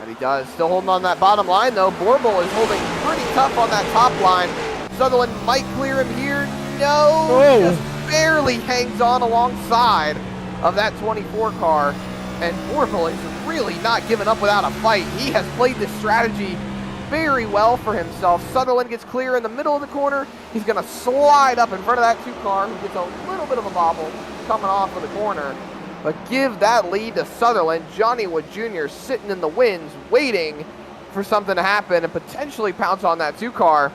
And he does. Still holding on that bottom line, though. Borbell is holding pretty tough on that top line. Sutherland might clear him here. No. Oh. Just barely hangs on alongside of that 24 car. And Borbell is really not giving up without a fight. He has played this strategy very well for himself. Sutherland gets clear in the middle of the corner. He's going to slide up in front of that 2 car, who gets a little bit of a bobble coming off of the corner. But give that lead to Sutherland. Johnny Wood Jr. sitting in the wings, waiting for something to happen and potentially pounce on that 2 car.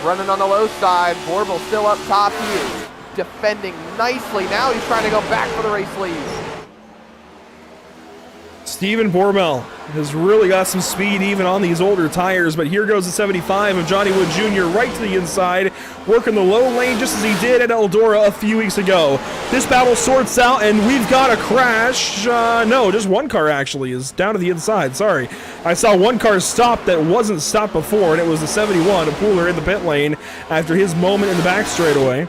Running on the low side. Borbell still up top. He is defending nicely. Now he's trying to go back for the race lead. Steven Borbell has really got some speed even on these older tires, but here goes the 75 of Johnny Wood Jr. right to the inside, working the low lane just as he did at Eldora a few weeks ago. This battle sorts out, and we've got a crash. No, just one car actually is down to the inside. Sorry. I saw one car stop that wasn't stopped before, and it was the 71 of Pooler in the pit lane after his moment in the back straightaway.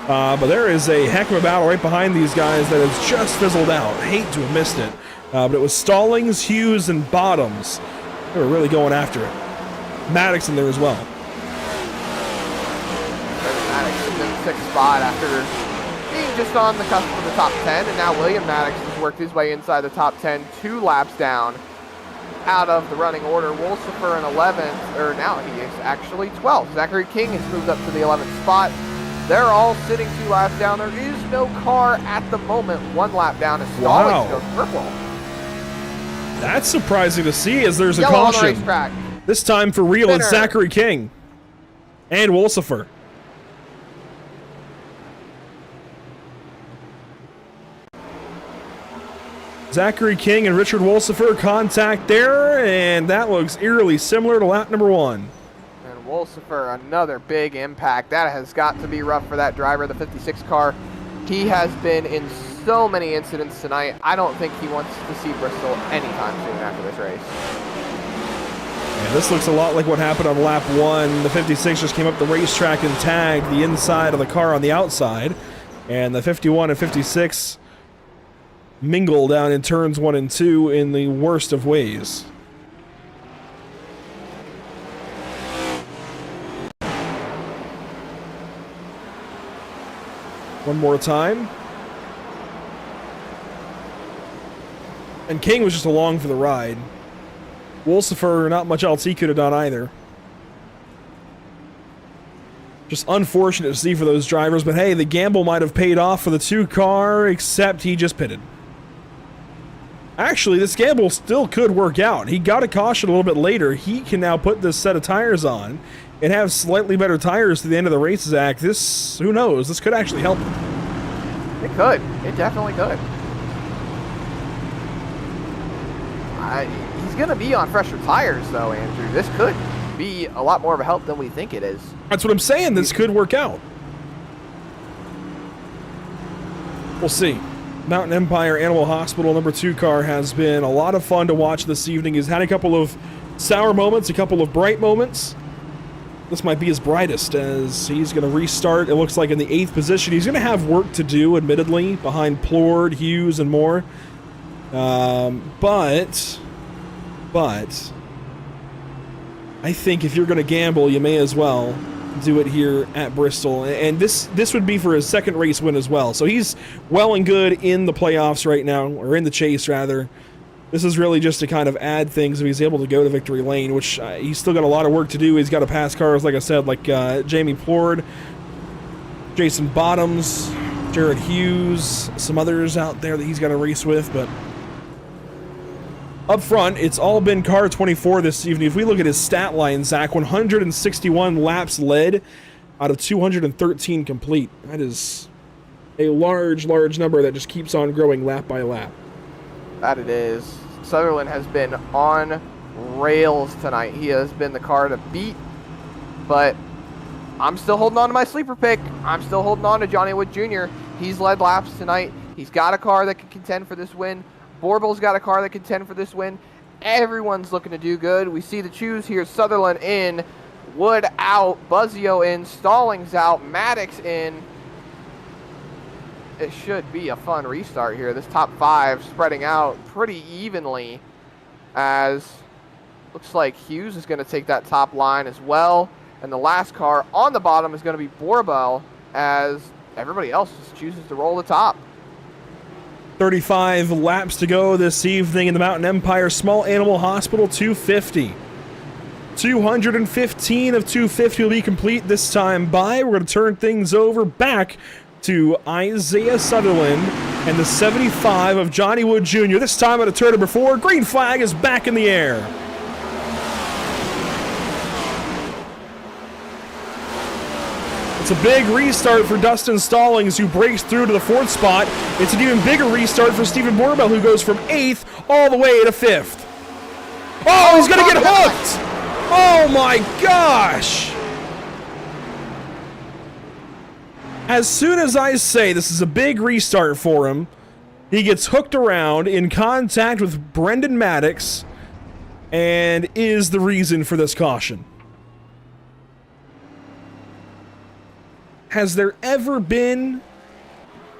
But there is a heck of a battle right behind these guys that has just fizzled out. Hate to have missed it. But it was Stallings, Hughes, and Bottoms. They were really going after it. Maddox in there as well. Maddox is in 6th spot after being just on the cusp of the top 10, and now William Maddox has worked his way inside the top 10, 2 laps down out of the running order. Wolsifer in 11th, or now he is actually 12th. Zachary King has moved up to the 11th spot. They're all sitting 2 laps down. There is no car at the moment. 1 lap down as Stallings goes purple. That's surprising to see as there's a Yellow on the caution. racetrack. This time for real, it's Zachary King and Wolsifer. Zachary King and Richard Wolsifer contact there, and that looks eerily similar to lap number 1. And Wolsifer, another big impact. That has got to be rough for that driver, the 56 car. He has been in so many incidents tonight. I don't think he wants to see Bristol anytime soon after this race. Yeah, this looks a lot like what happened on lap 1. The 56 just came up the racetrack and tagged the inside of the car on the outside. And the 51 and 56 mingle down in turns 1 and 2 in the worst of ways. One more time. And King was just along for the ride. Wolsifer, not much else he could have done either. Just unfortunate to see for those drivers, but hey, the gamble might have paid off for the 2 car, except he just pitted. Actually, this gamble still could work out. He got a caution a little bit later. He can now put this set of tires on and have slightly better tires to the end of the race, Zach. This, who knows, this could actually help him. It could. It definitely could. He's going to be on fresher tires, though, Andrew. This could be a lot more of a help than we think it is. That's what I'm saying. This could work out. We'll see. Mountain Empire Animal Hospital number 2 car has been a lot of fun to watch this evening. He's had a couple of sour moments, a couple of bright moments. this might be his brightest, as he's going to restart, it looks like, in the 8th position. He's going to have work to do, admittedly, behind Plord, Hughes, and more. But I think if you're going to gamble, you may as well do it here at Bristol. And this would be for his 2nd race win as well. So he's well and good in the playoffs right now, or in the chase, rather. This is really just to kind of add things if he's able to go to victory lane, which he's still got a lot of work to do. He's got to pass cars, like I said, like Jamie Plord, Jason Bottoms, Jared Hughes, some others out there that he's got to race with. But up front, it's all been car 24 this evening. If we look at his stat line, Zach, 161 laps led out of 213 complete. That is a large number that just keeps on growing lap by lap. That it is. Sutherland has been on rails tonight. He has been the car to beat, but I'm still holding on to my sleeper pick. I'm still holding on to Johnny Wood Jr. He's led laps tonight. He's got a car that can contend for this win. Borbel's got a car that can contend for this win. Everyone's looking to do good. We see the choose here. Sutherland in, Wood out, Buzzio in, Stallings out, Maddox in. It should be a fun restart here. This top 5 spreading out pretty evenly, as looks like Hughes is going to take that top line as well. And the last car on the bottom is going to be Borbel, as everybody else just chooses to roll the top. 35 laps to go this evening in the Mountain Empire Small Animal Hospital 250. 215 of 250 will be complete this time by. We're going to turn things over back to Isaiah Sutherland and the 75 of Johnny Wood Jr. This time at a turn number 4. Green flag is back in the air. It's a big restart for Dustin Stallings, who breaks through to the 4th spot. It's an even bigger restart for Stephen Borbel, who goes from 8th all the way to 5th. Oh, he's going to get hooked! Oh my gosh! As soon as I say this is a big restart for him, he gets hooked around in contact with Brendan Maddox and is the reason for this caution. Has there ever been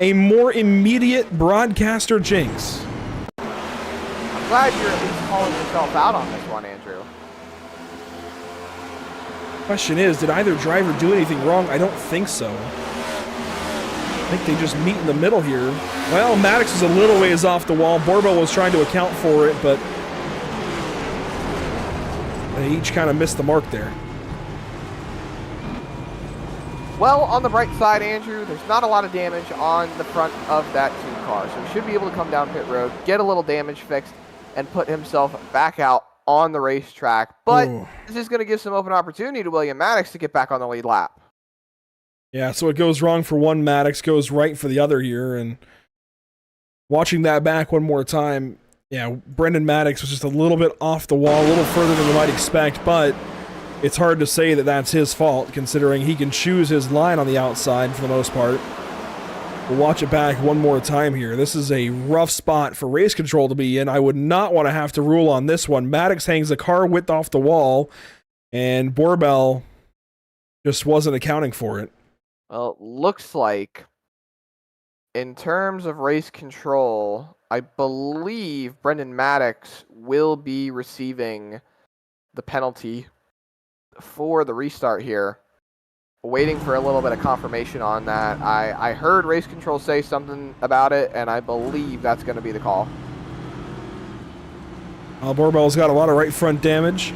a more immediate broadcaster jinx? I'm glad you're at least calling yourself out on this one, Andrew. Question is, did either driver do anything wrong? I don't think so. I think they just meet in the middle here. Well, Maddox is a little ways off the wall. Borbel was trying to account for it, but they each kind of missed the mark there. Well, on the bright side, Andrew, there's not a lot of damage on the front of that 2 car, so he should be able to come down pit road, get a little damage fixed, and put himself back out on the racetrack. But this is going to give some open opportunity to William Maddox to get back on the lead lap. Yeah, so it goes wrong for one, Maddox goes right for the other here, and watching that back one more time, yeah, Brendan Maddox was just a little bit off the wall, a little further than you might expect, but it's hard to say that that's his fault, considering he can choose his line on the outside for the most part. We'll watch it back one more time here. This is a rough spot for race control to be in. I would not want to have to rule on this one. Maddox hangs the car width off the wall, and Borbel just wasn't accounting for it. Well, it looks like, in terms of race control, I believe Brendan Maddox will be receiving the penalty for the restart here. Waiting for a little bit of confirmation on that. I heard race control say something about it, and I believe that's going to be the call. Borbel's got a lot of right front damage,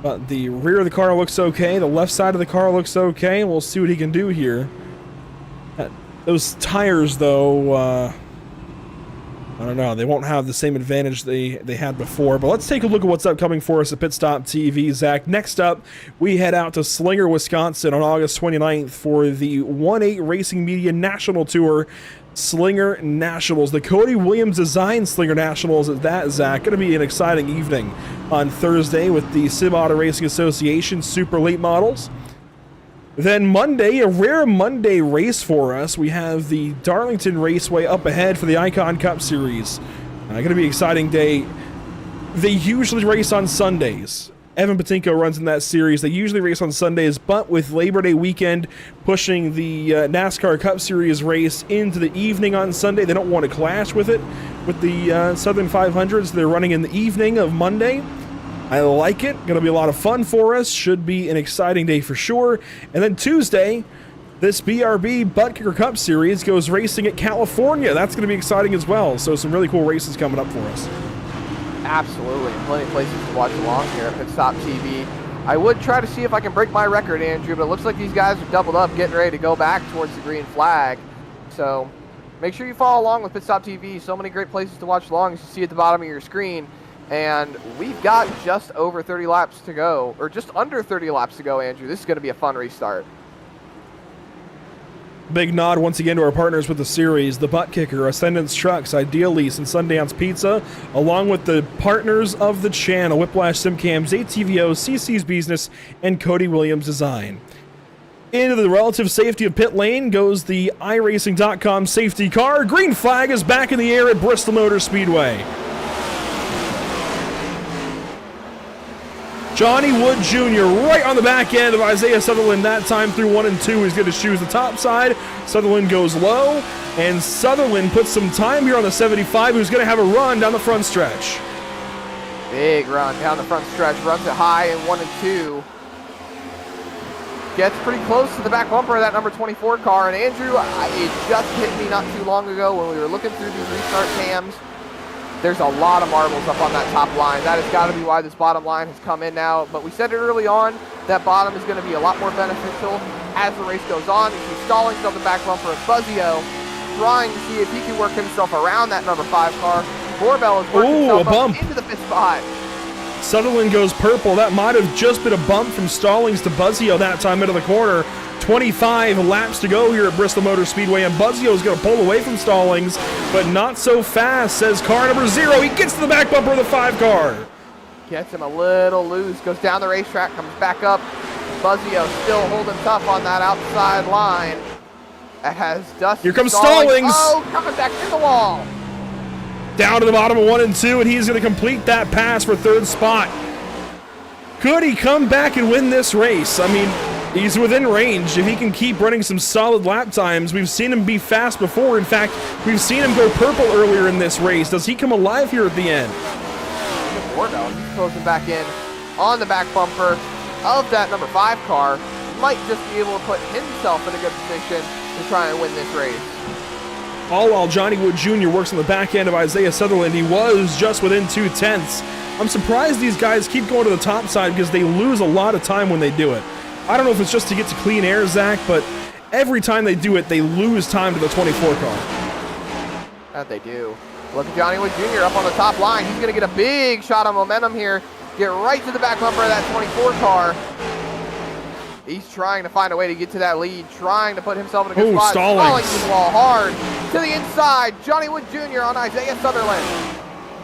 but the rear of the car looks okay. The left side of the car looks okay. We'll see what he can do here. Those tires, though, I don't know. They won't have the same advantage they had before. But let's take a look at what's upcoming for us at Pit Stop TV, Zach. Next up, we head out to Slinger, Wisconsin on August 29th for the 1-8 Racing Media National Tour Slinger Nationals. The Cody Williams Design Slinger Nationals at that, Zach. Going to be an exciting evening on Thursday with the Sim Auto Racing Association Super Late Models. Then Monday, a rare Monday race for us. We have the Darlington Raceway up ahead for the Icon Cup Series. Going to be an exciting day. They usually race on Sundays. Evan Buttkicker runs in that series. They usually race on Sundays, but with Labor Day weekend pushing the NASCAR Cup Series race into the evening on Sunday, they don't want to clash with it, with the Southern 500s. They're running in the evening of Monday. I like it. Going to be a lot of fun for us. Should be an exciting day for sure. And then Tuesday, this BRB Buttkicker Cup Series goes racing at California. That's going to be exciting as well. So some really cool races coming up for us. Absolutely. Plenty of places to watch along here at Pit Stop TV. I would try to see if I can break my record, Andrew, but it looks like these guys are doubled up, getting ready to go back towards the green flag. So make sure you follow along with Pit Stop TV. So many great places to watch along, as you see at the bottom of your screen. And we've got just over 30 laps to go, or just under 30 laps to go, Andrew. This is going to be a fun restart. Big nod once again to our partners with the series, the Buttkicker, Ascendance Trucks, Ideal Lease, and Sundance Pizza, along with the partners of the channel, Whiplash Simcams, ATVO, CC's Business, and Cody Williams Design. Into the relative safety of pit lane goes the iRacing.com safety car. Green flag is back in the air at Bristol Motor Speedway. Johnny Wood Jr. right on the back end of Isaiah Sutherland that time through 1 and 2. He's going to choose the top side. Sutherland goes low, and Sutherland puts some time here on the 75, who's going to have a run down the front stretch. Big run down the front stretch, runs it high in 1 and 2. Gets pretty close to the back bumper of that number 24 car, and Andrew, it just hit me not too long ago when we were looking through these restart cams. There's a lot of marbles up on that top line. That has got to be why this bottom line has come in now. But we said it early on, that bottom is going to be a lot more beneficial as the race goes on. You see Stallings on the back bumper of Buzzio, trying to see if he can work himself around that number 5 car. Borbell is working himself up into the 5th spot. Sutherland goes purple. That might have just been a bump from Stallings to Buzzio that time into the corner. 25 laps to go here at Bristol Motor Speedway, and Buzzio is going to pull away from Stallings, but not so fast, says car number 0. He gets to the back bumper of the 5 car. Gets him a little loose, goes down the racetrack, comes back up. Buzzio still holding tough on that outside line. It has Dusty. Here comes Stallings. Oh, coming back to the wall. Down to the bottom of 1 and 2, and he's going to complete that pass for 3rd spot. Could he come back and win this race? I mean, he's within range. If he can keep running some solid lap times, we've seen him be fast before. In fact, we've seen him go purple earlier in this race. Does he come alive here at the end? He's closing back in on the back bumper of that number 5 car. Might just be able to put himself in a good position to try and win this race. All while Johnny Wood Jr. works on the back end of Isaiah Sutherland. He was just within 2/10. I'm surprised these guys keep going to the top side because they lose a lot of time when they do it. I don't know if it's just to get to clean air, Zach, but every time they do it, they lose time to the 24 car. That they do. Look at Johnny Wood Jr. up on the top line. He's going to get a big shot of momentum here. Get right to the back bumper of that 24 car. He's trying to find a way to get to that lead, trying to put himself in a good spot. Stallings to the wall hard. To the inside, Johnny Wood Jr. on Isaiah Sutherland.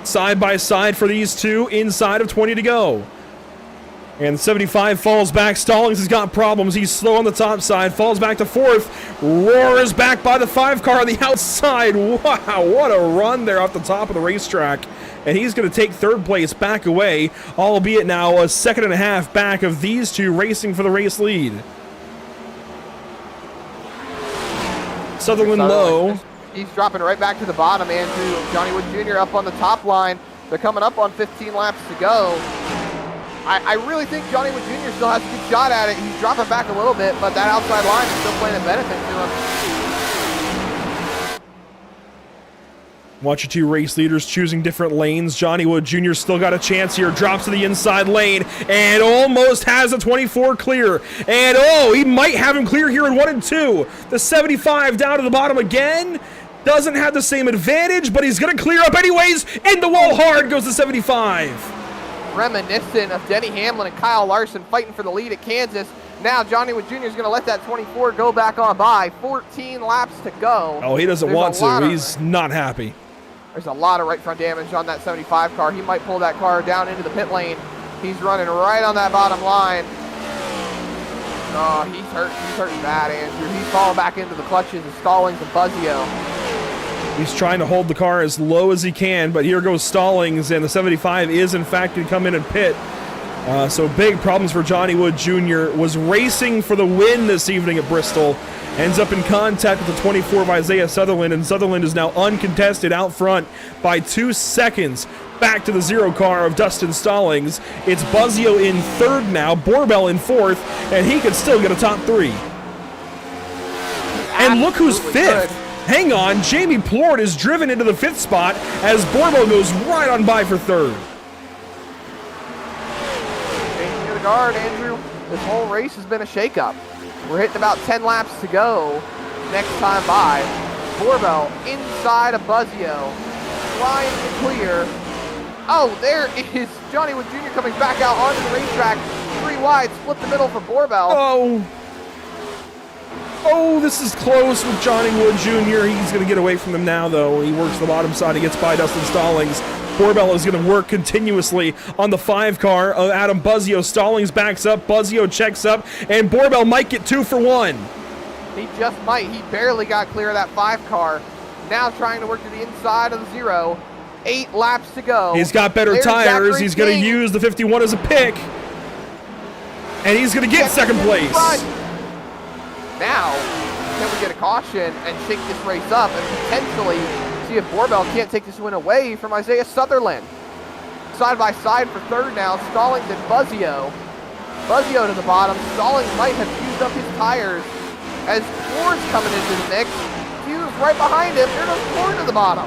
Side by side for these two, inside of 20 to go. And 75 falls back. Stallings has got problems. He's slow on the top side. Falls back to 4th. Roars back by the 5 car on the outside. Wow, what a run there off the top of the racetrack. And he's going to take 3rd place back away, albeit now a 2.5 back of these two racing for the race lead. Sutherland low. He's dropping right back to the bottom, Andrew. Johnny Wood Jr. up on the top line. They're coming up on 15 laps to go. I really think Johnny Wood Jr. still has a good shot at it. He's dropping back a little bit, but that outside line is still playing a benefit to him. Watch your two race leaders choosing different lanes. Johnny Wood Jr. still got a chance here. Drops to the inside lane and almost has a 24 clear. And oh, he might have him clear here in 1 and 2. The 75 down to the bottom again. Doesn't have the same advantage, but he's going to clear up anyways. In the wall hard goes the 75. Reminiscent of Denny Hamlin and Kyle Larson fighting for the lead at Kansas. Now Johnny Wood Jr. is going to let that 24 go back on by. 14 laps to go. Oh, he doesn't want to. He's not happy. There's a lot of right front damage on that 75 car. He might pull that car down into the pit lane. He's running right on that bottom line. Oh, he's hurt. He's hurting bad, Andrew. He's falling back into the clutches of Stallings and Buzzio. He's trying to hold the car as low as he can, but here goes Stallings, and the 75 is, in fact, going to come in and pit. So big problems for Johnny Wood Jr. Was racing for the win this evening at Bristol. Ends up in contact with the 24 of Isaiah Sutherland, and Sutherland is now uncontested out front by 2 seconds. Back to the 0 car of Dustin Stallings. It's Buzzio in 3rd now, Borbell in 4th, and he could still get a top 3. And look who's 5th. Hang on, Jamie Plord is driven into the 5th spot as Borbell goes right on by for 3rd. Changing to the guard, Andrew. This whole race has been a shakeup. We're hitting about 10 laps to go next time by. Borbell inside of Buzzio, flying to clear. Oh, there is Johnny Wood Jr. coming back out onto the racetrack. 3 wide, split the middle for Borbell. Oh, this is close with Johnny Wood Jr. He's going to get away from them now, though. He works the bottom side. He gets by Dustin Stallings. Borbell is going to work continuously on the 5 car of Adam Buzzio. Stallings backs up. Buzzio checks up. And Borbell might get 2 for 1. He just might. He barely got clear of that 5 car. Now trying to work to the inside of the 0. 8 laps to go. He's got better tires. He's going to use the 51 as a pick. And he's going to get 2nd place. Now, can we get a caution and shake this race up and potentially see if Borbell can't take this win away from Isaiah Sutherland? Side by side for 3rd now, Stallings and Buzzio. Buzzio to the bottom. Stallings might have used up his tires as Ford's coming into the mix. Hughes right behind him. There goes Ford to the bottom.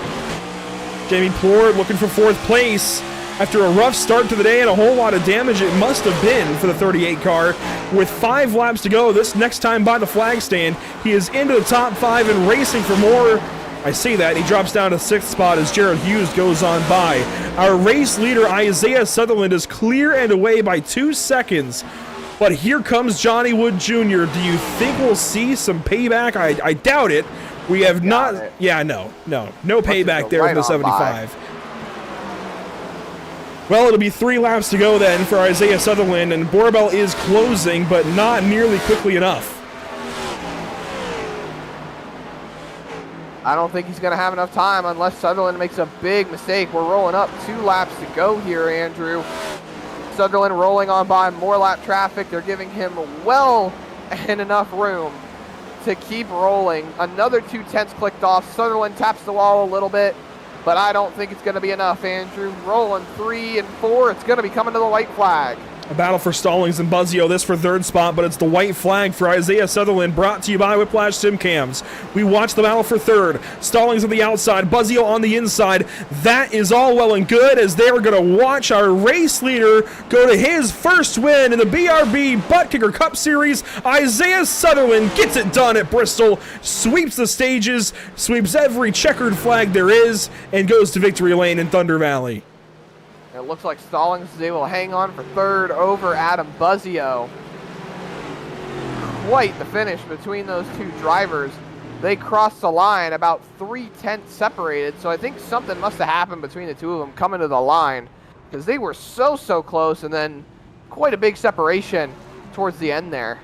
Jamie Plord looking for 4th place. After a rough start to the day and a whole lot of damage it must have been for the 38 car. With 5 laps to go, this next time by the flag stand, he is into the top 5 and racing for more. I see that. He drops down to 6th spot as Jared Hughes goes on by. Our race leader, Isaiah Sutherland, is clear and away by 2 seconds. But here comes Johnny Wood Jr. Do you think we'll see some payback? I doubt it. We have not. Yeah, no payback there in the 75. Well, it'll be 3 laps to go then for Isaiah Sutherland, and Borbell is closing, but not nearly quickly enough. I don't think he's going to have enough time unless Sutherland makes a big mistake. We're rolling up 2 laps to go here, Andrew. Sutherland rolling on by more lap traffic. They're giving him well and enough room to keep rolling. Another 2 tenths clicked off. Sutherland taps the wall a little bit, but I don't think it's going to be enough, Andrew. Rolling 3 and 4. It's going to be coming to the white flag. A battle for Stallings and Buzzio, this for 3rd spot, but it's the white flag for Isaiah Sutherland, brought to you by Whiplash Sim Cams. We watch the battle for 3rd. Stallings on the outside, Buzzio on the inside. That is all well and good as they are going to watch our race leader go to his first win in the BRB Buttkicker Cup Series. Isaiah Sutherland gets it done at Bristol, sweeps the stages, sweeps every checkered flag there is, and goes to victory lane in Thunder Valley. It looks like Stallings is able to hang on for 3rd over Adam Buzzio. Quite the finish between those 2 drivers. They crossed the line about 3 tenths separated, so I think something must have happened between the 2 of them coming to the line, because they were so close, and then quite a big separation towards the end there.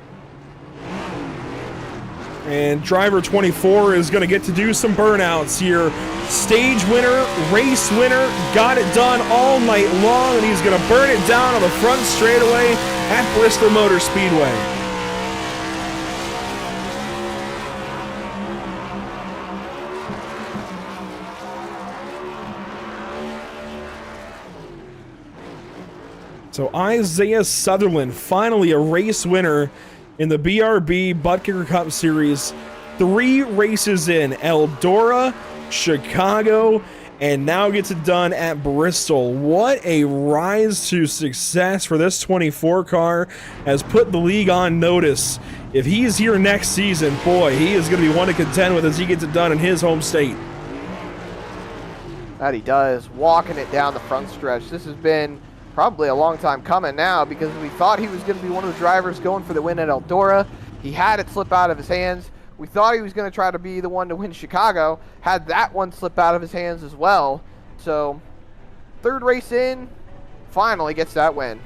And driver 24 is going to get to do some burnouts here. Stage winner, race winner, got it done all night long, and he's going to burn it down on the front straightaway at Bristol Motor Speedway. So Isaiah Sutherland, finally a race winner in the BRB Buttkicker Cup Series. 3 races in: Eldora, Chicago, and now gets it done at Bristol. What a rise to success for this 24 car. Has put the league on notice. If he's here next season, boy, he is going to be one to contend with as he gets it done in his home state. That he does, walking it down the front stretch. This has been probably a long time coming now, because we thought he was going to be one of the drivers going for the win at Eldora. He had it slip out of his hands. We thought he was going to try to be the one to win Chicago. Had that one slip out of his hands as well. So, 3rd race in, finally gets that win.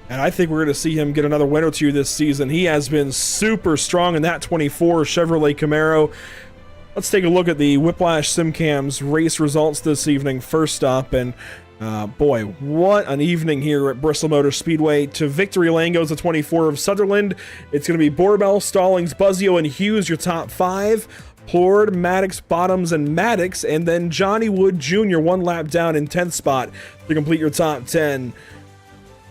And I think we're going to see him get another win or 2 this season. He has been super strong in that 24 Chevrolet Camaro. Let's take a look at the Whiplash SimCams race results this evening. First up, and Boy, what an evening here at Bristol Motor Speedway. To victory lane goes the 24 of Sutherland. It's going to be Borbell, Stallings, Buzzio, and Hughes, your top 5. Plord, Maddox, Bottoms, and Maddox. And then Johnny Wood Jr. 1 lap down in 10th spot to complete your top 10.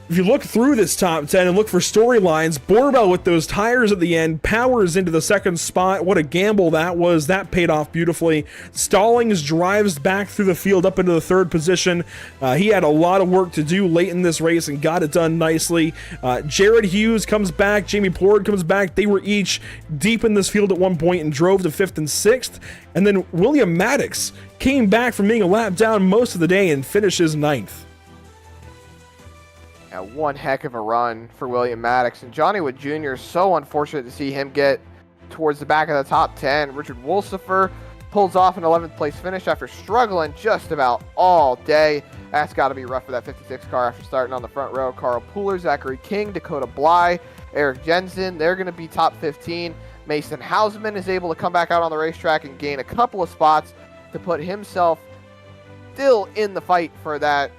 If you look through this top 10 and look for storylines, Borbell with those tires at the end powers into the 2nd spot. What a gamble that was. That paid off beautifully. Stallings drives back through the field up into the 3rd position. He had a lot of work to do late in this race and got it done nicely. Jared Hughes comes back. Jamie Plord comes back. They were each deep in this field at one point and drove to 5th and 6th. And then William Maddox came back from being a lap down most of the day and finishes 9th. Yeah, one heck of a run for William Maddox. And Johnny Wood Jr., so unfortunate to see him get towards the back of the top 10. Richard Wolsifer pulls off an 11th place finish after struggling just about all day. That's got to be rough for that 56 car after starting on the front row. Carl Pooler, Zachary King, Dakota Bly, Eric Jensen, they're going to be top 15. Mason Hausman is able to come back out on the racetrack and gain a couple of spots to put himself still in the fight for that,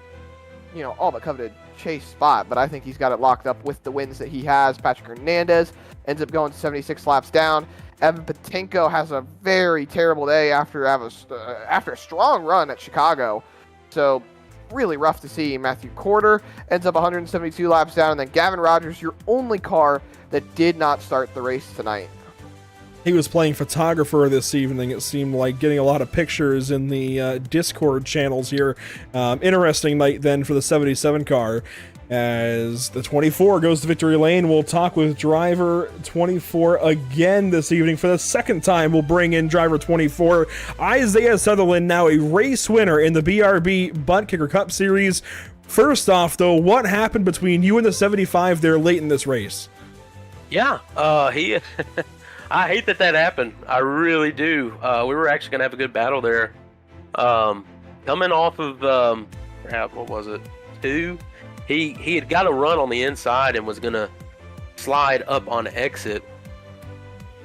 all but coveted chase spot, but I think he's got it locked up with the wins that he has. Patrick Hernandez ends up going 76 laps down. Evan Patenko has a very terrible day after a strong run at Chicago. So really rough to see. Matthew Corder ends up 172 laps down, and then Gavin Rogers, your only car that did not start the race tonight. He was playing photographer this evening, it seemed like, getting a lot of pictures in the Discord channels here. Interesting night then for the 77 car. As the 24 goes to victory lane, we'll talk with driver 24 again this evening. For the 2nd time, we'll bring in driver 24, Isaiah Sutherland, now a race winner in the BRB Buttkicker Cup Series. First off, though, what happened between you and the 75 there late in this race? Yeah, he... I hate that happened. I really do. We were actually going to have a good battle there. Coming off of, what was it? 2? He had got a run on the inside and was going to slide up on exit.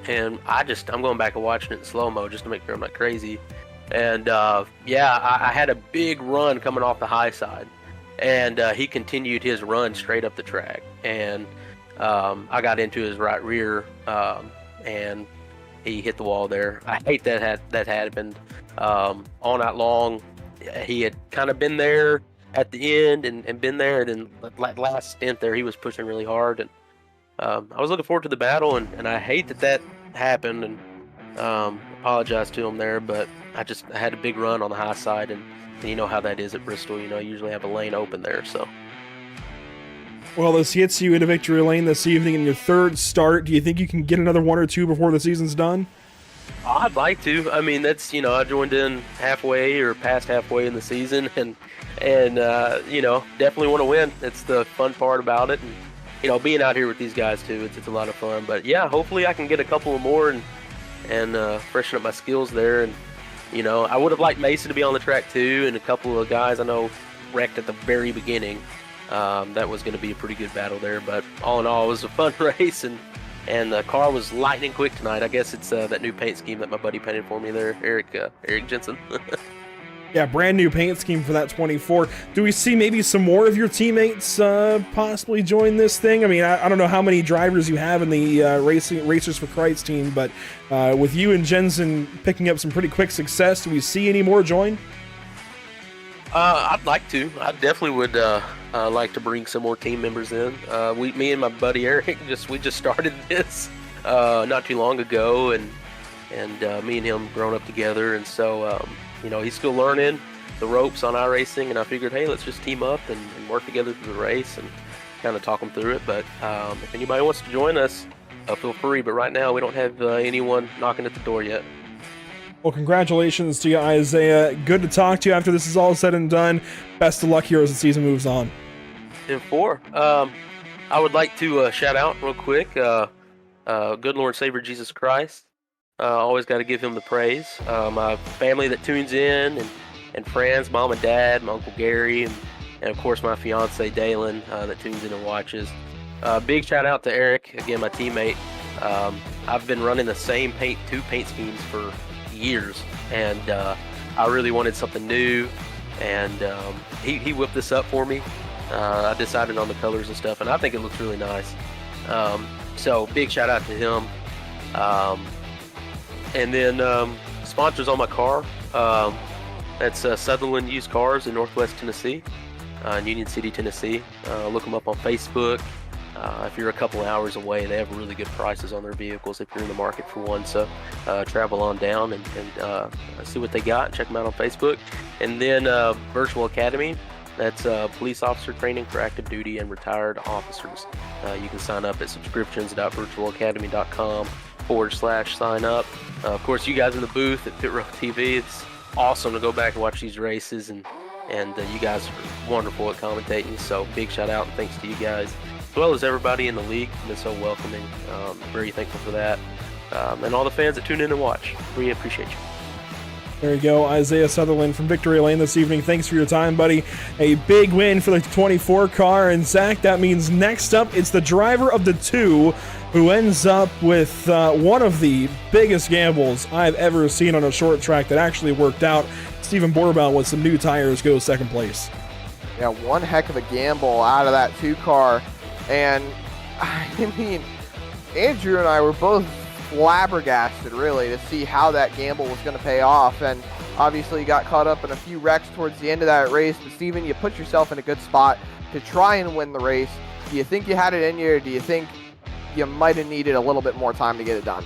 And I'm going back and watching it in slow-mo just to make sure I'm not crazy. And, I had a big run coming off the high side. And he continued his run straight up the track. And I got into his right rear, and he hit the wall there. I hate that happened all night long. He had kind of been there at the end and been there, and then last stint there he was pushing really hard, and I was looking forward to the battle, and I hate that happened, and apologize to him there, but I had a big run on the high side, and you know how that is at Bristol. You usually have a lane open there, so. Well, this gets you into victory lane this evening in your 3rd start. Do you think you can get another 1 or 2 before the season's done? I'd like to. I mean, that's, I joined in halfway or past halfway in the season, and definitely want to win. It's the fun part about it, and being out here with these guys too, it's a lot of fun. But yeah, hopefully I can get a couple more and freshen up my skills there. And I would have liked Mason to be on the track too, and a couple of guys I know wrecked at the very beginning. That was going to be a pretty good battle there, but all in all, it was a fun race, and the car was lightning quick tonight. I guess it's that new paint scheme that my buddy painted for me there, Eric Jensen. Yeah, brand new paint scheme for that 24. Do we see maybe some more of your teammates possibly join this thing? I mean, I don't know how many drivers you have in the Racers for Christ team, but with you and Jensen picking up some pretty quick success, do we see any more join? I'd like to. I definitely would like to bring some more team members in. Me and my buddy Eric we just started this not too long ago, and me and him grown up together, and so he's still learning the ropes on iRacing, and I figured, hey, let's just team up and work together through the race and kind of talk them through it. But if anybody wants to join us, feel free. But right now we don't have anyone knocking at the door yet. Well, congratulations to you, Isaiah. Good to talk to you after this is all said and done. Best of luck here as the season moves on. And 4, I would like to shout out real quick, good Lord and Savior Jesus Christ. Always got to give him the praise. My family that tunes in, and friends, mom and dad, my Uncle Gary, and of course my fiance Dalen that tunes in and watches. Big shout out to Eric, again, my teammate. I've been running the same two paint schemes for years, and I really wanted something new, and he whipped this up for me. I decided on the colors and stuff, and I think it looks really nice. So big shout out to him. And then sponsors on my car. That's Sutherland Used Cars in Northwest Tennessee, in Union City, Tennessee. Look them up on Facebook. If you're a couple hours away, they have really good prices on their vehicles if you're in the market for one. So travel on down and see what they got. Check them out on Facebook. And then Virtual Academy. That's police officer training for active duty and retired officers. You can sign up at subscriptions.virtualacademy.com/sign up. Of course, you guys in the booth at Pit Road TV, it's awesome to go back and watch these races, and you guys are wonderful at commentating. So big shout out and thanks to you guys, as well as everybody in the league. It's been so welcoming. Very thankful for that. And all the fans that tune in and watch. We appreciate you. There you go, Isaiah Sutherland from Victory Lane this evening. Thanks for your time, buddy. A big win for the 24 car. And Zach, that means next up, it's the driver of the 2 who ends up with one of the biggest gambles I've ever seen on a short track that actually worked out. Stephen Borbell with some new tires goes second place. Yeah, one heck of a gamble out of that 2 car. And, I mean, Andrew and I were both flabbergasted, really, to see how that gamble was going to pay off. And obviously you got caught up in a few wrecks towards the end of that race. But Steven, you put yourself in a good spot to try and win the race. Do you think you had it in you, or do you think you might have needed a little bit more time to get it done?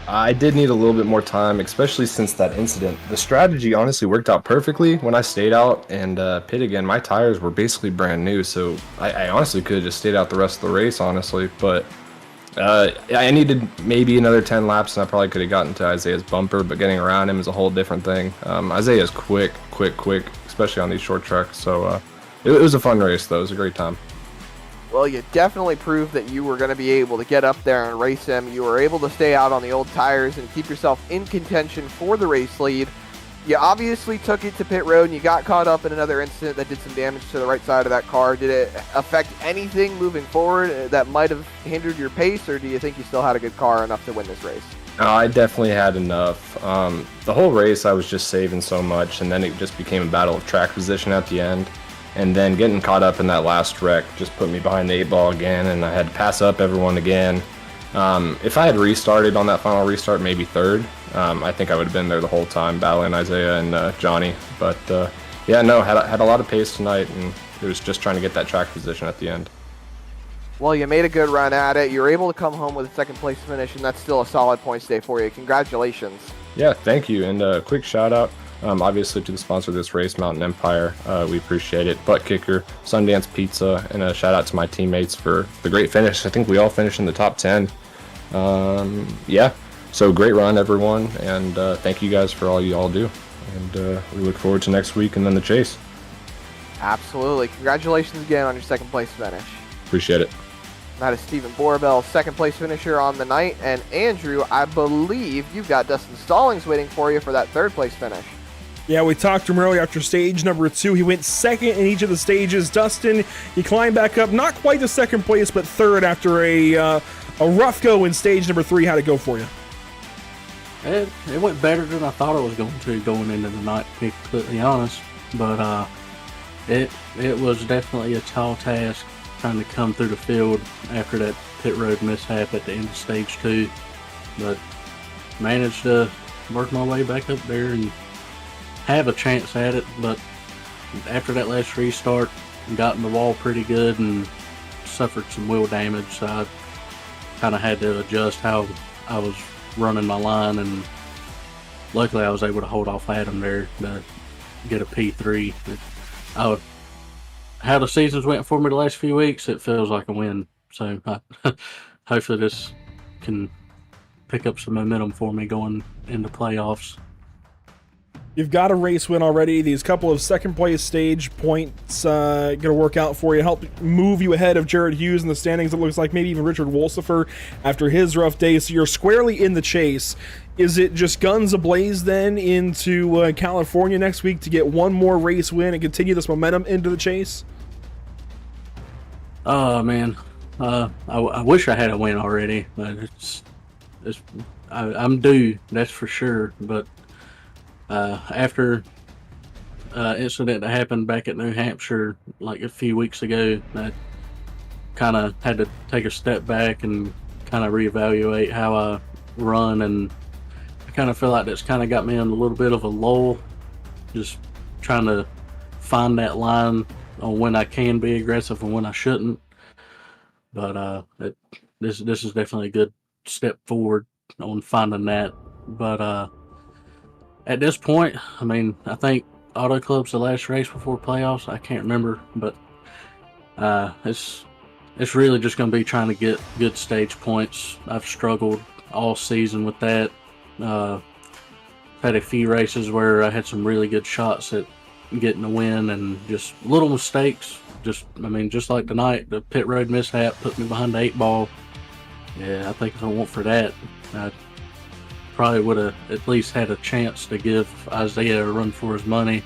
I did need a little bit more time, especially since that incident. The strategy honestly worked out perfectly. When I stayed out and pit again, my tires were basically brand new, so I honestly could have just stayed out the rest of the race, honestly. But I needed maybe another 10 laps, and I probably could have gotten to Isaiah's bumper, but getting around him is a whole different thing. Isaiah's quick, especially on these short tracks. So it was a fun race, though. It was a great time. Well, you definitely proved that you were going to be able to get up there and race him. You were able to stay out on the old tires and keep yourself in contention for the race lead. You obviously took it to pit road, and you got caught up in another incident that did some damage to the right side of that car. Did it affect anything moving forward that might have hindered your pace, or do you think you still had a good car enough to win this race? I definitely had enough. The whole race, I was just saving so much, and then it just became a battle of track position at the end. And then getting caught up in that last wreck just put me behind the 8 ball again, and I had to pass up everyone again. If I had restarted on that final restart, maybe third, I think I would have been there the whole time battling Isaiah and Johnny. But yeah, no, had a lot of pace tonight, and it was just trying to get that track position at the end. Well, you made a good run at it. You were able to come home with a second place finish, and that's still a solid points day for you. Congratulations. Yeah, thank you. And a quick shout out, obviously, to the sponsor of this race, Mountain Empire. We appreciate it. Buttkicker, Sundance Pizza, and a shout out to my teammates for the great finish. I think we all finished in the top 10. Yeah, so great run, everyone, and thank you guys for all you all do. And we look forward to next week and then the chase. Absolutely. Congratulations again on your second place finish. Appreciate it. That is Stephen Borbell, second place finisher on the night. And Andrew, I believe you've got Dustin Stallings waiting for you for that third place finish. Yeah, we talked to him earlier after stage number 2. He went second in each of the stages. Dustin, he climbed back up, not quite to second place, but third after a rough go in stage number 3. How'd it go for you? It went better than I thought it was going to going into the night, to be completely honest. But it was definitely a tall task trying to come through the field after that pit road mishap at the end of stage 2. But managed to work my way back up there and have a chance at it. But after that last restart, got in the wall pretty good and suffered some wheel damage. So I kind of had to adjust how I was running my line, and luckily I was able to hold off Adam there to get a P3. How the seasons went for me the last few weeks, it feels like a win. So hopefully this can pick up some momentum for me going into playoffs. You've got a race win already. These couple of second place stage points going to work out for you, help move you ahead of Jared Hughes in the standings. It looks like maybe even Richard Wolsifer after his rough day. So you're squarely in the chase. Is it just guns ablaze then into California next week to get one more race win and continue this momentum into the chase? Oh man, I wish I had a win already, but I'm due, that's for sure. But after incident that happened back at New Hampshire like a few weeks ago that kind of had to take a step back and kind of reevaluate how I run, and I kind of feel like that's kind of got me in a little bit of a lull, just trying to find that line on when I can be aggressive and when I shouldn't. But this is definitely a good step forward on finding that. But at this point, I mean, I think Auto Club's the last race before playoffs. I can't remember, but it's really just going to be trying to get good stage points. I've struggled all season with that. Had a few races where I had some really good shots at getting a win, and just little mistakes. Just like tonight, the pit road mishap put me behind the 8-ball. Yeah, I think if it weren't for that, I probably would have at least had a chance to give Isaiah a run for his money.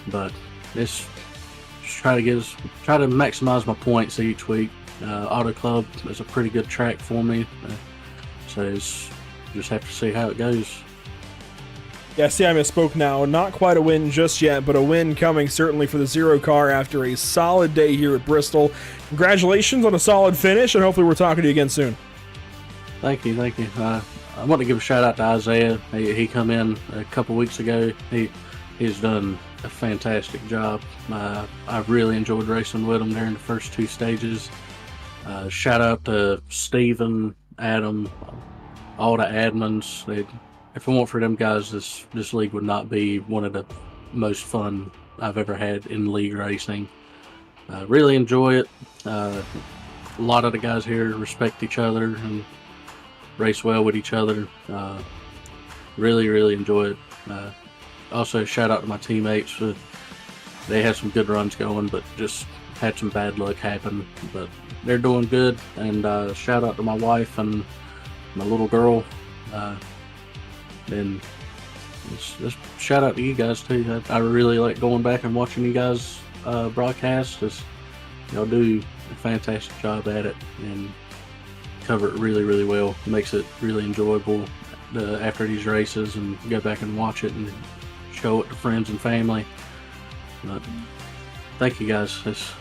But it's just try to maximize my points each week. Auto Club is a pretty good track for me, so just have to see how it goes. Yeah, see, I misspoke now. Not quite a win just yet, but a win coming certainly for the Zero car after a solid day here at Bristol. Congratulations on a solid finish, and hopefully we're talking to you again soon. Thank you. I want to give a shout out to Isaiah. He come in a couple weeks ago. He's done a fantastic job. I really enjoyed racing with him during the first two stages. Shout out to Steven, Adam, all the admins. If it weren't for them guys, this league would not be one of the most fun I've ever had in league racing. Really enjoy it. A lot of the guys here respect each other and race well with each other. Really enjoy it. Also, shout out to my teammates. They had some good runs going, but just had some bad luck happen. But they're doing good. And shout out to my wife and my little girl. And just shout out to you guys too. I really like going back and watching you guys broadcast. Y'all do a fantastic job at it and cover it really well. It makes it really enjoyable after these races, and go back and watch it and show it to friends and family. But thank you guys. It's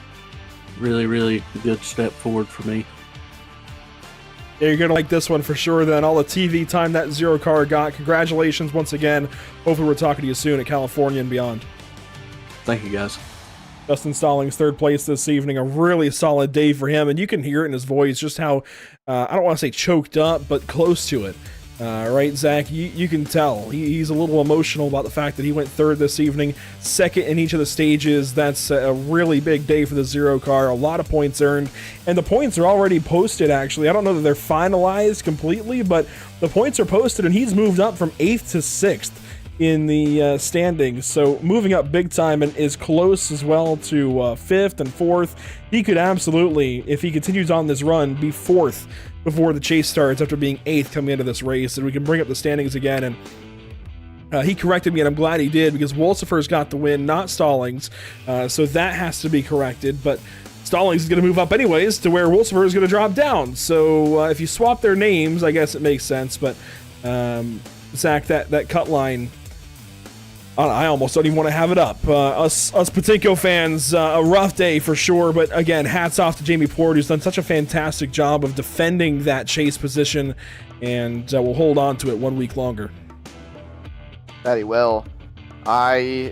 really good step forward for me. Yeah, you're going to like this one for sure then. All the TV time that Zero car got. Congratulations once again. Hopefully we're talking to you soon at California and beyond. Thank you, guys. Justin Stallings, third place this evening. A really solid day for him, and you can hear it in his voice just how, I don't want to say choked up, but close to it. Right, Zach? You can tell. He's a little emotional about the fact that he went third this evening, second in each of the stages. That's a really big day for the Zero car. A lot of points earned, and the points are already posted, actually. I don't know that they're finalized completely, but the points are posted, and he's moved up from 8th to 6th in the standings, so moving up big time, and is close as well to 5th and 4th. He could absolutely, if he continues on this run, be 4th before the chase starts after being 8th coming into this race. And we can bring up the standings again, and he corrected me, and I'm glad he did, because Wolsifer's got the win, not Stallings, so that has to be corrected. But Stallings is going to move up anyways to where Wolsifer is going to drop down, so if you swap their names, I guess it makes sense. But Zach, that cut line, I almost don't even want to have it up. Us Buttkicker fans, a rough day for sure, but again, hats off to Jamie Port, who's done such a fantastic job of defending that chase position, and we'll hold on to it 1 week longer. That he will. I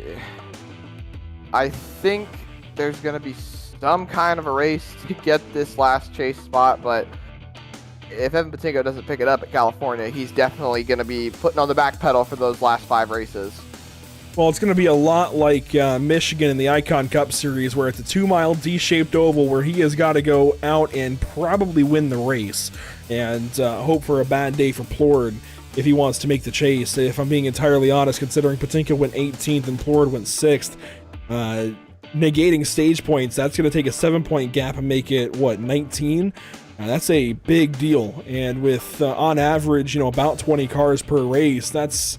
think there's going to be some kind of a race to get this last chase spot, but if Evan Buttkicker doesn't pick it up at California, he's definitely going to be putting on the back pedal for those last 5 races. Well, it's going to be a lot like Michigan in the Icon Cup Series, where it's a 2-mile D-shaped oval where he has got to go out and probably win the race, and hope for a bad day for Plord if he wants to make the chase. If I'm being entirely honest, considering Buttkicker went 18th and Plord went 6th, negating stage points, that's going to take a 7-point gap and make it, 19? That's a big deal, and with, on average, about 20 cars per race, that's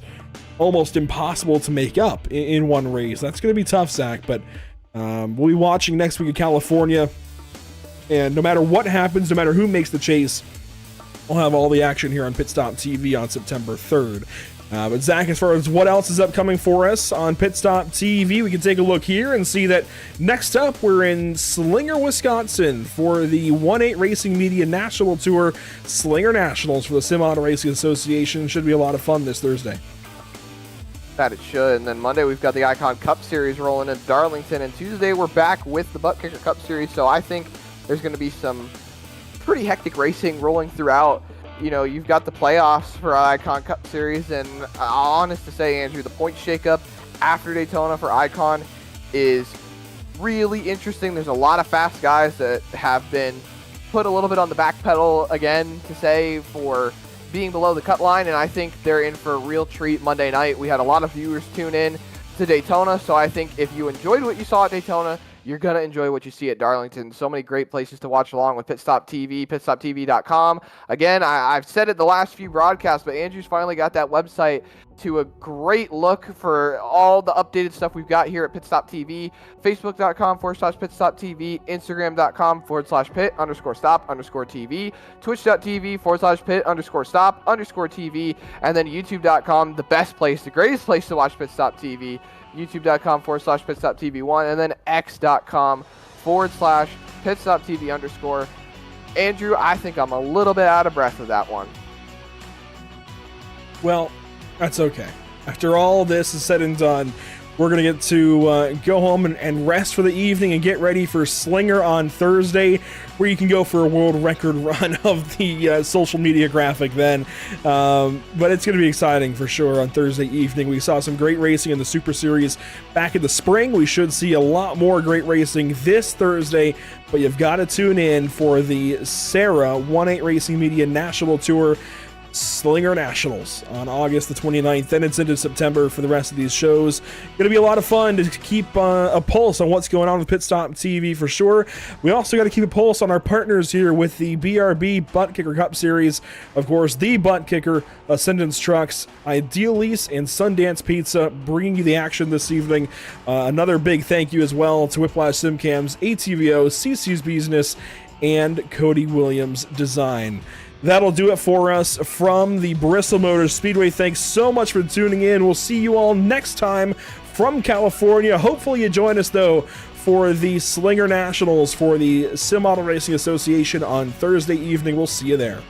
almost impossible to make up in one race. That's going to be tough, Zach, but we'll be watching next week in California, and no matter what happens, no matter who makes the chase, we'll have all the action here on Pit Stop TV on September 3rd. But Zach, as far as what else is upcoming for us on Pit Stop TV, we can take a look here and see that next up we're in Slinger, Wisconsin for the 1-8 Racing Media National Tour Slinger Nationals for the Sim Auto Racing Association. Should be a lot of fun this Thursday. That it should. And then Monday we've got the Icon Cup Series rolling in Darlington, and Tuesday we're back with the Buttkicker Cup Series. So I think there's going to be some pretty hectic racing rolling throughout. You know, you've got the playoffs for Icon Cup Series, and honest to say, Andrew, the point shakeup after Daytona for Icon is really interesting. There's a lot of fast guys that have been put a little bit on the back pedal again, to say, for being below the cut line, and I think they're in for a real treat Monday night. We had a lot of viewers tune in to Daytona, so I think if you enjoyed what you saw at Daytona, you're going to enjoy what you see at Darlington. So many great places to watch along with Pit Stop TV, pitstoptv.com. Again, I've said it the last few broadcasts, but Andrew's finally got that website to a great look for all the updated stuff we've got here at Pit Stop TV. Facebook.com/PitStopTV, Instagram.com/pit_stop_TV, Twitch.tv/pit_stop_TV, and then YouTube.com, the best place, the greatest place to watch Pit Stop TV. YouTube.com/PitStopTV1, and then X.com/PitStopTV_. Andrew, I think I'm a little bit out of breath with that one. Well, that's okay. After all this is said and done, we're going to get to go home and rest for the evening and get ready for Slinger on Thursday, where you can go for a world record run of the social media graphic then. But it's going to be exciting for sure on Thursday evening. We saw some great racing in the Super Series back in the spring. We should see a lot more great racing this Thursday, but you've got to tune in for the Sarah 1-8 Racing Media National Tour Slinger Nationals on August the 29th. Then it's into September for the rest of these shows. Going to be a lot of fun to keep a pulse on what's going on with Pit Stop TV for sure. We also got to keep a pulse on our partners here with the BRB Buttkicker Cup Series. Of course, the Buttkicker, Ascendance Trucks, Ideal Lease, and Sundance Pizza bringing you the action this evening. Another big thank you as well to Whiplash Simcams, ATVO, CC's Business, and Cody Williams Design. That'll do it for us from the Bristol Motor Speedway. Thanks so much for tuning in. We'll see you all next time from California. Hopefully you join us, though, for the Slinger Nationals for the Sim Auto Racing Association on Thursday evening. We'll see you there.